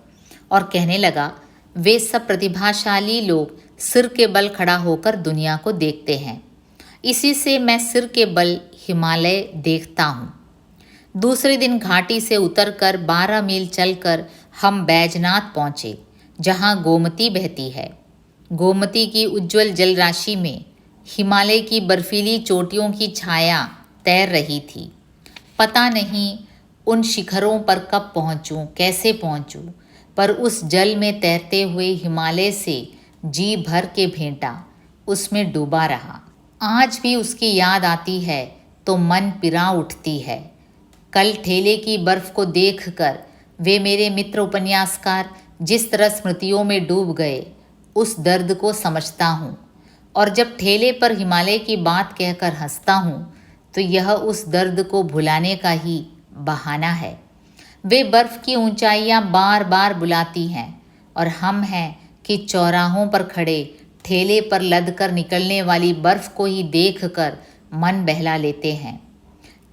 और कहने लगा, वे सब प्रतिभाशाली लोग सिर के बल खड़ा होकर दुनिया को देखते हैं, इसी से मैं सिर के बल हिमालय देखता हूँ। दूसरे दिन घाटी से उतरकर 12 मील चलकर हम बैजनाथ पहुँचे, जहाँ गोमती बहती है। गोमती की उज्ज्वल जलराशि में हिमालय की बर्फीली चोटियों की छाया तैर रही थी। पता नहीं उन शिखरों पर कब पहुँचूं, कैसे पहुँचूं, पर उस जल में तैरते हुए हिमालय से जी भर के भेंटा, उसमें डूबा रहा। आज भी उसकी याद आती है तो मन पिरा उठती है। कल ठेले की बर्फ को देखकर वे मेरे मित्र उपन्यासकार जिस तरह स्मृतियों में डूब गए, उस दर्द को समझता हूँ। और जब ठेले पर हिमालय की बात कहकर हंसता हूँ तो यह उस दर्द को भुलाने का ही बहाना है। वे बर्फ़ की ऊंचाइयाँ बार बार बुलाती हैं और हम हैं कि चौराहों पर खड़े ठेले पर लद कर निकलने वाली बर्फ़ को ही देख कर मन बहला लेते हैं।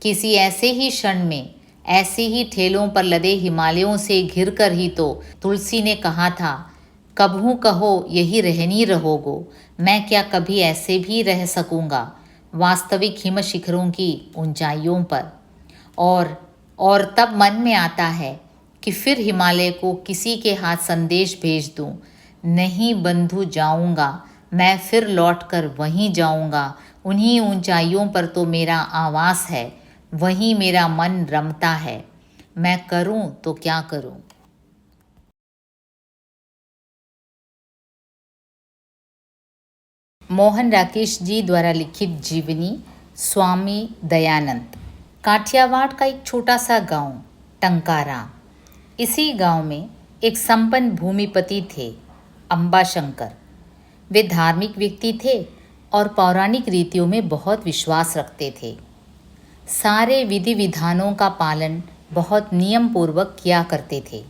किसी ऐसे ही क्षण में ऐसे ही ठेलों पर लदे हिमालयों से घिर कर ही तो तुलसी ने कहा था, कबहू कहो यही रहनी रहोगो, मैं क्या कभी ऐसे भी रह सकूँगा वास्तविक हिम शिखरों की ऊंचाइयों पर। और तब मन में आता है कि फिर हिमालय को किसी के हाथ संदेश भेज दूं, नहीं बंधु जाऊंगा, मैं फिर लौटकर वहीं जाऊंगा, उन्हीं ऊंचाइयों पर तो मेरा आवास है, वहीं मेरा मन रमता है, मैं करूं तो क्या करूं। मोहन राकेश जी द्वारा लिखित जीवनी स्वामी दयानंद। काठियावाड़ का एक छोटा सा गांव टंकारा। इसी गांव में एक संपन्न भूमिपति थे, अंबा शंकर। वे धार्मिक व्यक्ति थे और पौराणिक रीतियों में बहुत विश्वास रखते थे। सारे विधि विधानों का पालन बहुत नियम पूर्वक किया करते थे।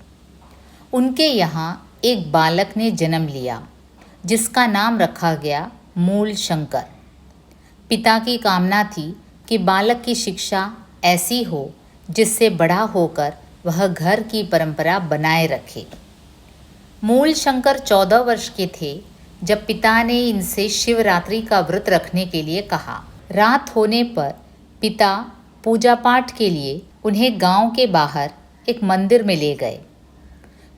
उनके यहाँ एक बालक ने जन्म लिया जिसका नाम रखा गया मूल शंकर। पिता की कामना थी कि बालक की शिक्षा ऐसी हो जिससे बड़ा होकर वह घर की परंपरा बनाए रखे। मूल शंकर 14 वर्ष के थे जब पिता ने इनसे शिवरात्रि का व्रत रखने के लिए कहा। रात होने पर पिता पूजा पाठ के लिए उन्हें गांव के बाहर एक मंदिर में ले गए।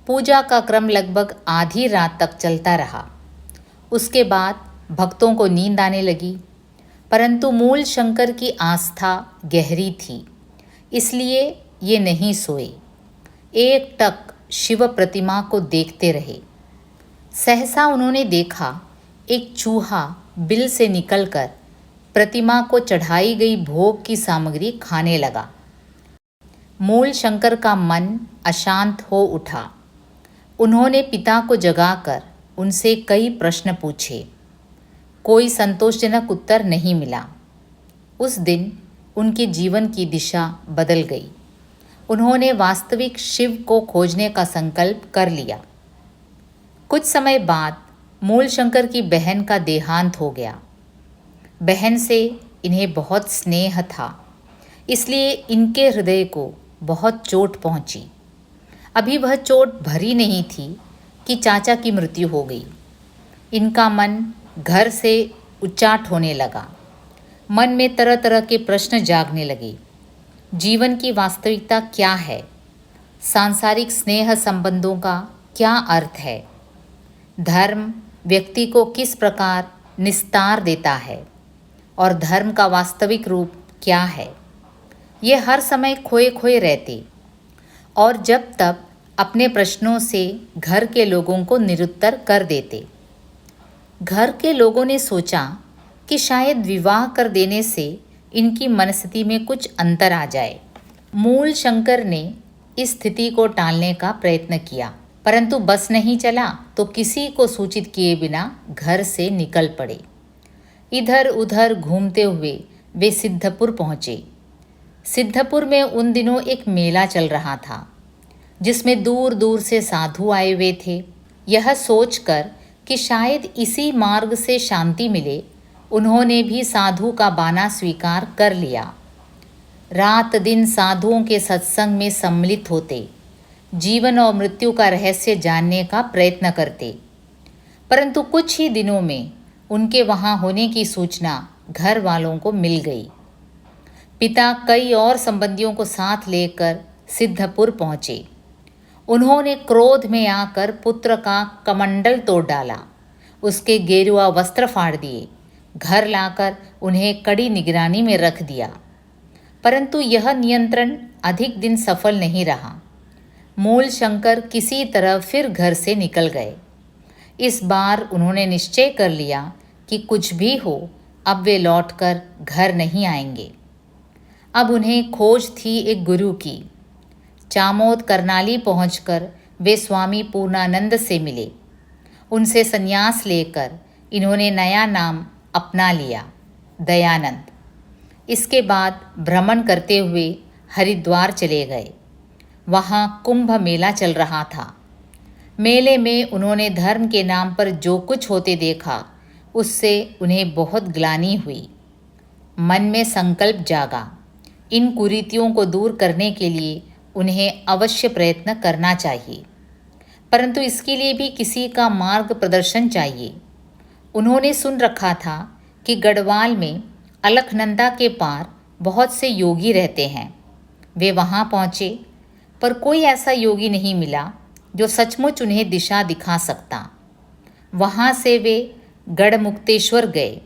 पूजा का क्रम लगभग आधी रात तक चलता रहा। उसके बाद भक्तों को नींद आने लगी, परंतु मूल शंकर की आस्था गहरी थी, इसलिए ये नहीं सोए। एक टक शिव प्रतिमा को देखते रहे। सहसा उन्होंने देखा एक चूहा बिल से निकलकर प्रतिमा को चढ़ाई गई भोग की सामग्री खाने लगा। मूल शंकर का मन अशांत हो उठा। उन्होंने पिता को जगाकर उनसे कई प्रश्न पूछे। कोई संतोषजनक उत्तर नहीं मिला। उस दिन उनके जीवन की दिशा बदल गई। उन्होंने वास्तविक शिव को खोजने का संकल्प कर लिया। कुछ समय बाद मूल शंकर की बहन का देहांत हो गया। बहन से इन्हें बहुत स्नेह था, इसलिए इनके हृदय को बहुत चोट पहुंची। अभी वह चोट भरी नहीं थी कि चाचा की मृत्यु हो गई। इनका मन घर से उच्चाट होने लगा। मन में तरह तरह के प्रश्न जागने लगे। जीवन की वास्तविकता क्या है? सांसारिक स्नेह संबंधों का क्या अर्थ है? धर्म व्यक्ति को किस प्रकार निस्तार देता है और धर्म का वास्तविक रूप क्या है? ये हर समय खोए खोए रहते और जब तब अपने प्रश्नों से घर के लोगों को निरुत्तर कर देते। घर के लोगों ने सोचा कि शायद विवाह कर देने से इनकी मनस्थिति में कुछ अंतर आ जाए। मूल शंकर ने इस स्थिति को टालने का प्रयत्न किया, परंतु बस नहीं चला तो किसी को सूचित किए बिना घर से निकल पड़े। इधर उधर घूमते हुए वे सिद्धपुर पहुँचे। सिद्धपुर में उन दिनों एक मेला चल रहा था जिसमें दूर दूर से साधु आए हुए थे। यह सोचकर कि शायद इसी मार्ग से शांति मिले, उन्होंने भी साधु का बाना स्वीकार कर लिया। रात दिन साधुओं के सत्संग में सम्मिलित होते, जीवन और मृत्यु का रहस्य जानने का प्रयत्न करते। परंतु कुछ ही दिनों में उनके वहाँ होने की सूचना घर वालों को मिल गई। पिता कई और संबंधियों को साथ लेकर सिद्धपुर पहुँचे। उन्होंने क्रोध में आकर पुत्र का कमंडल तोड़ डाला, उसके गेरुआ वस्त्र फाड़ दिए, घर लाकर उन्हें कड़ी निगरानी में रख दिया। परंतु यह नियंत्रण अधिक दिन सफल नहीं रहा। मूल शंकर किसी तरह फिर घर से निकल गए। इस बार उन्होंने निश्चय कर लिया कि कुछ भी हो अब वे लौटकर घर नहीं आएंगे। अब उन्हें खोज थी एक गुरु की। चामोद करनाली पहुंचकर वे स्वामी पूर्णानंद से मिले। उनसे संन्यास लेकर इन्होंने नया नाम अपना लिया, दयानंद। इसके बाद भ्रमण करते हुए हरिद्वार चले गए। वहाँ कुंभ मेला चल रहा था। मेले में उन्होंने धर्म के नाम पर जो कुछ होते देखा, उससे उन्हें बहुत ग्लानि हुई। मन में संकल्प जागा, इन कुरीतियों को दूर करने के लिए उन्हें अवश्य प्रयत्न करना चाहिए, परंतु इसके लिए भी किसी का मार्ग प्रदर्शन चाहिए। उन्होंने सुन रखा था कि गढ़वाल में अलकनंदा के पार बहुत से योगी रहते हैं। वे वहाँ पहुँचे, पर कोई ऐसा योगी नहीं मिला जो सचमुच उन्हें दिशा दिखा सकता। वहाँ से वे गढ़मुक्तेश्वर गए।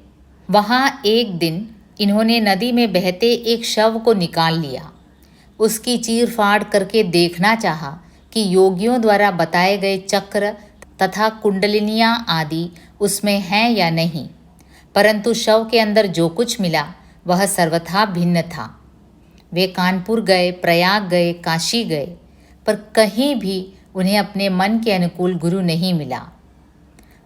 वहाँ एक दिन इन्होंने नदी में बहते एक शव को निकाल लिया। उसकी चीर फाड़ करके देखना चाहा कि योगियों द्वारा बताए गए चक्र तथा कुंडलिनियाँ आदि उसमें हैं या नहीं, परंतु शव के अंदर जो कुछ मिला वह सर्वथा भिन्न था। वे कानपुर गए, प्रयाग गए, काशी गए, पर कहीं भी उन्हें अपने मन के अनुकूल गुरु नहीं मिला।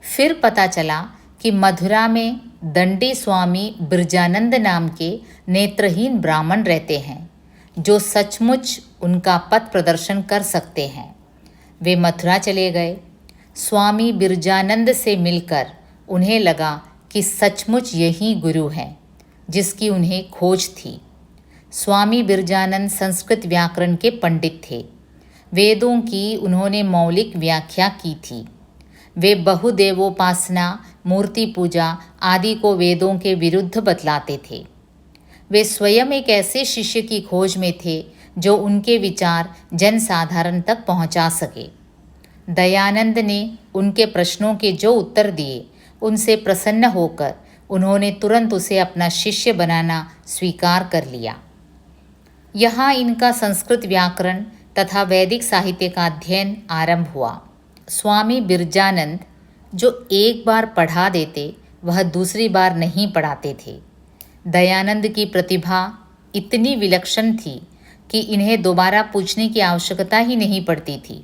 फिर पता चला कि मथुरा में दंडी स्वामी बिरजानंद नाम के नेत्रहीन ब्राह्मण रहते हैं, जो सचमुच उनका पथ प्रदर्शन कर सकते हैं। वे मथुरा चले गए। स्वामी बिरजानंद से मिलकर उन्हें लगा कि सचमुच यही गुरु हैं जिसकी उन्हें खोज थी। स्वामी बिरजानंद संस्कृत व्याकरण के पंडित थे। वेदों की उन्होंने मौलिक व्याख्या की थी। वे बहुदेवोपासना, मूर्ति पूजा आदि को वेदों के विरुद्ध बतलाते थे। वे स्वयं एक ऐसे शिष्य की खोज में थे जो उनके विचार जनसाधारण तक पहुंचा सके। दयानंद ने उनके प्रश्नों के जो उत्तर दिए, उनसे प्रसन्न होकर उन्होंने तुरंत उसे अपना शिष्य बनाना स्वीकार कर लिया। यहाँ इनका संस्कृत व्याकरण तथा वैदिक साहित्य का अध्ययन आरंभ हुआ। स्वामी बिरजानंद जो एक बार पढ़ा देते, वह दूसरी बार नहीं पढ़ाते थे। दयानंद की प्रतिभा इतनी विलक्षण थी कि इन्हें दोबारा पूछने की आवश्यकता ही नहीं पड़ती थी।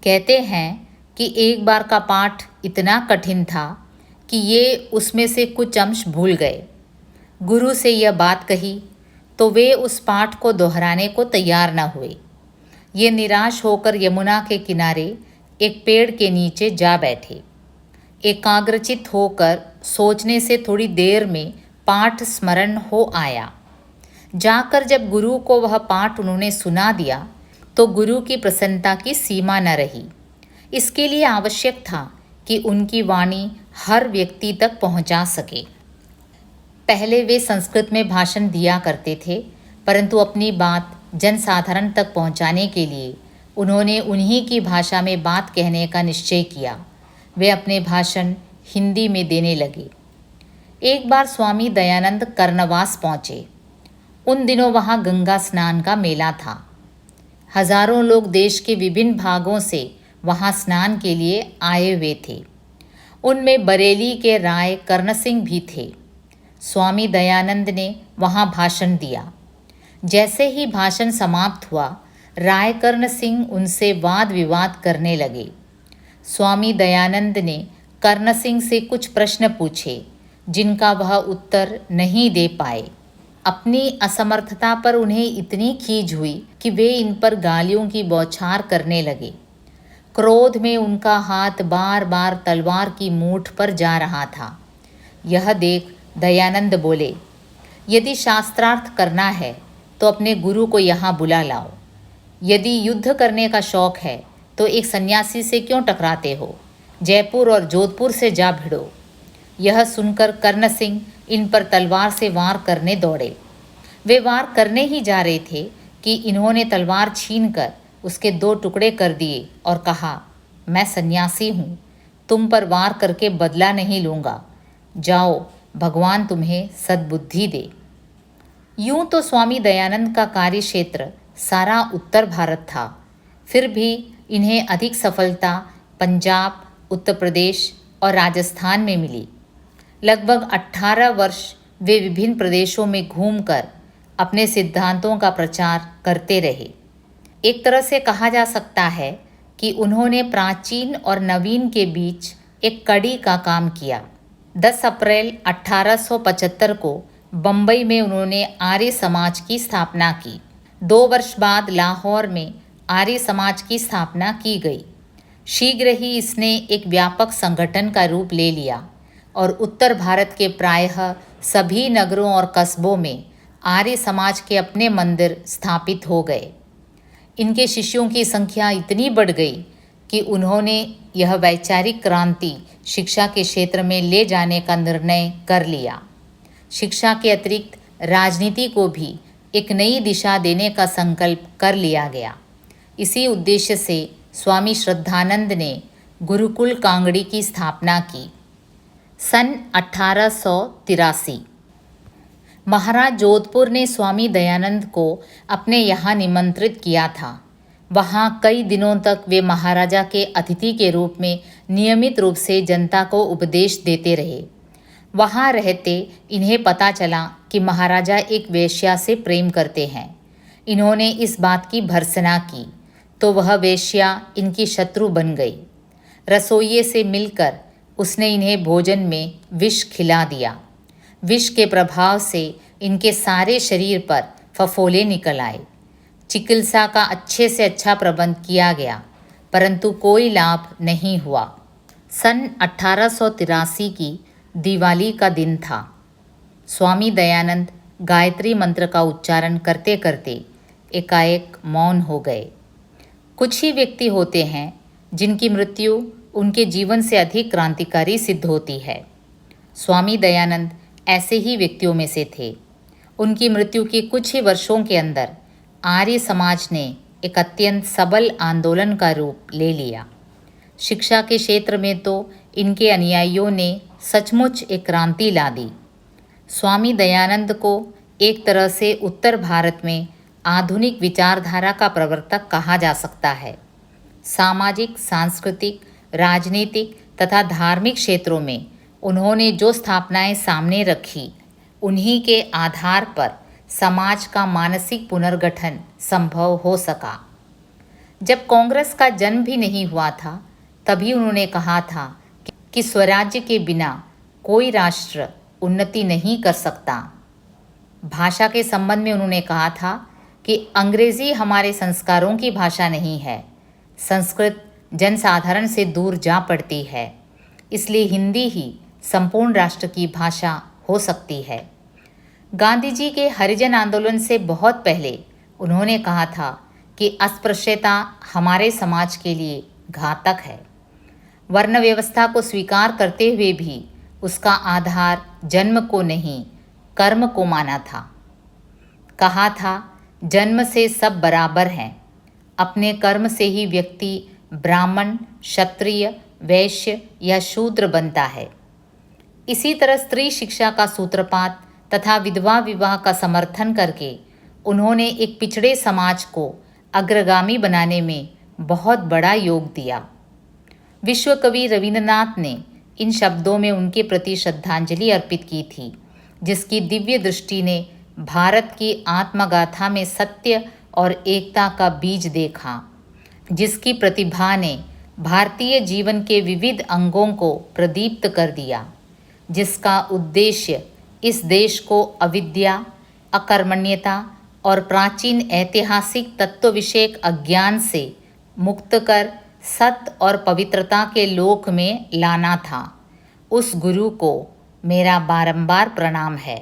कहते हैं कि एक बार का पाठ इतना कठिन था कि ये उसमें से कुछ अंश भूल गए। गुरु से यह बात कही तो वे उस पाठ को दोहराने को तैयार न हुए। ये निराश होकर यमुना के किनारे एक पेड़ के नीचे जा बैठे। एकाग्रचित होकर सोचने से थोड़ी देर में पाठ स्मरण हो आया। जाकर जब गुरु को वह पाठ उन्होंने सुना दिया तो गुरु की प्रसन्नता की सीमा न रही। इसके लिए आवश्यक था कि उनकी वाणी हर व्यक्ति तक पहुंचा सके। पहले वे संस्कृत में भाषण दिया करते थे, परंतु अपनी बात जनसाधारण तक पहुंचाने के लिए उन्होंने उन्हीं की भाषा में बात कहने का निश्चय किया। वे अपने भाषण हिंदी में देने लगे। एक बार स्वामी दयानंद कर्णवास पहुँचे। उन दिनों वहाँ गंगा स्नान का मेला था। हजारों लोग देश के विभिन्न भागों से वहाँ स्नान के लिए आए हुए थे। उनमें बरेली के राय कर्ण सिंह भी थे। स्वामी दयानंद ने वहाँ भाषण दिया। जैसे ही भाषण समाप्त हुआ, राय कर्ण सिंह उनसे वाद विवाद करने लगे। स्वामी दयानंद ने कर्ण सिंह से कुछ प्रश्न पूछे जिनका वह उत्तर नहीं दे पाए। अपनी असमर्थता पर उन्हें इतनी खीज हुई कि वे इन पर गालियों की बौछार करने लगे। क्रोध में उनका हाथ बार बार तलवार की मूठ पर जा रहा था। यह देख दयानंद बोले, यदि शास्त्रार्थ करना है तो अपने गुरु को यहाँ बुला लाओ। यदि युद्ध करने का शौक है तो एक सन्यासी से क्यों टकराते हो? जयपुर और जोधपुर से जा भिड़ो। यह सुनकर कर्ण सिंह इन पर तलवार से वार करने दौड़े। वे वार करने ही जा रहे थे कि इन्होंने तलवार छीनकर उसके 2 टुकड़े कर दिए और कहा, मैं सन्यासी हूँ, तुम पर वार करके बदला नहीं लूँगा। जाओ, भगवान तुम्हें सद्बुद्धि दे। यूं तो स्वामी दयानंद का कार्य क्षेत्र सारा उत्तर भारत था, फिर भी इन्हें अधिक सफलता पंजाब, उत्तर प्रदेश और राजस्थान में मिली। लगभग 18 वर्ष वे विभिन्न प्रदेशों में घूमकर अपने सिद्धांतों का प्रचार करते रहे। एक तरह से कहा जा सकता है कि उन्होंने प्राचीन और नवीन के बीच एक कड़ी का काम किया। 10 अप्रैल 1875 को बम्बई में उन्होंने आर्य समाज की स्थापना की। 2 वर्ष बाद लाहौर में आर्य समाज की स्थापना की गई। शीघ्र ही इसने एक व्यापक संगठन का रूप ले लिया और उत्तर भारत के प्रायः सभी नगरों और कस्बों में आर्य समाज के अपने मंदिर स्थापित हो गए। इनके शिष्यों की संख्या इतनी बढ़ गई कि उन्होंने यह वैचारिक क्रांति शिक्षा के क्षेत्र में ले जाने का निर्णय कर लिया। शिक्षा के अतिरिक्त राजनीति को भी एक नई दिशा देने का संकल्प कर लिया गया। इसी उद्देश्य से स्वामी श्रद्धानंद ने गुरुकुल कांगड़ी की स्थापना की। सन 1883 महाराज जोधपुर ने स्वामी दयानंद को अपने यहाँ निमंत्रित किया था। वहाँ कई दिनों तक वे महाराजा के अतिथि के रूप में नियमित रूप से जनता को उपदेश देते रहे। वहाँ रहते इन्हें पता चला कि महाराजा एक वेश्या से प्रेम करते हैं। इन्होंने इस बात की भर्त्सना की तो वह वेश्या इनकी शत्रु बन गई। रसोइये से मिलकर उसने इन्हें भोजन में विष खिला दिया। विष के प्रभाव से इनके सारे शरीर पर फफोले निकल आए। चिकित्सा का अच्छे से अच्छा प्रबंध किया गया, परंतु कोई लाभ नहीं हुआ। सन 1883 की दिवाली का दिन था। स्वामी दयानंद गायत्री मंत्र का उच्चारण करते करते एकाएक मौन हो गए। कुछ ही व्यक्ति होते हैं जिनकी मृत्यु उनके जीवन से अधिक क्रांतिकारी सिद्ध होती है। स्वामी दयानंद ऐसे ही व्यक्तियों में से थे। उनकी मृत्यु के कुछ ही वर्षों के अंदर आर्य समाज ने एक अत्यंत सबल आंदोलन का रूप ले लिया। शिक्षा के क्षेत्र में तो इनके अनुयायियों ने सचमुच एक क्रांति ला दी। स्वामी दयानंद को एक तरह से उत्तर भारत में आधुनिक विचारधारा का प्रवर्तक कहा जा सकता है। सामाजिक, सांस्कृतिक, राजनीतिक तथा धार्मिक क्षेत्रों में उन्होंने जो स्थापनाएं सामने रखी, उन्हीं के आधार पर समाज का मानसिक पुनर्गठन संभव हो सका। जब कांग्रेस का जन्म भी नहीं हुआ था, तभी उन्होंने कहा था कि स्वराज्य के बिना कोई राष्ट्र उन्नति नहीं कर सकता। भाषा के संबंध में उन्होंने कहा था कि अंग्रेजी हमारे संस्कारों की भाषा नहीं है। संस्कृत जनसाधारण से दूर जा पड़ती है, इसलिए हिंदी ही संपूर्ण राष्ट्र की भाषा हो सकती है। गांधी जी के हरिजन आंदोलन से बहुत पहले उन्होंने कहा था कि अस्पृश्यता हमारे समाज के लिए घातक है। वर्ण व्यवस्था को स्वीकार करते हुए भी उसका आधार जन्म को नहीं, कर्म को माना था। कहा था, जन्म से सब बराबर हैं, अपने कर्म से ही व्यक्ति ब्राह्मण, क्षत्रिय, वैश्य या शूद्र बनता है। इसी तरह स्त्री शिक्षा का सूत्रपात तथा विधवा विवाह का समर्थन करके उन्होंने एक पिछड़े समाज को अग्रगामी बनाने में बहुत बड़ा योग दिया। विश्व कवि रविन्द्रनाथ ने इन शब्दों में उनके प्रति श्रद्धांजलि अर्पित की थी, जिसकी दिव्य दृष्टि ने भारत की आत्मगाथा में सत्य और एकता का बीज देखा, जिसकी प्रतिभा ने भारतीय जीवन के विविध अंगों को प्रदीप्त कर दिया, जिसका उद्देश्य इस देश को अविद्या, अकर्मण्यता और प्राचीन ऐतिहासिक तत्व विषयक अज्ञान से मुक्त कर सत्य और पवित्रता के लोक में लाना था। उस गुरु को मेरा बारंबार प्रणाम है।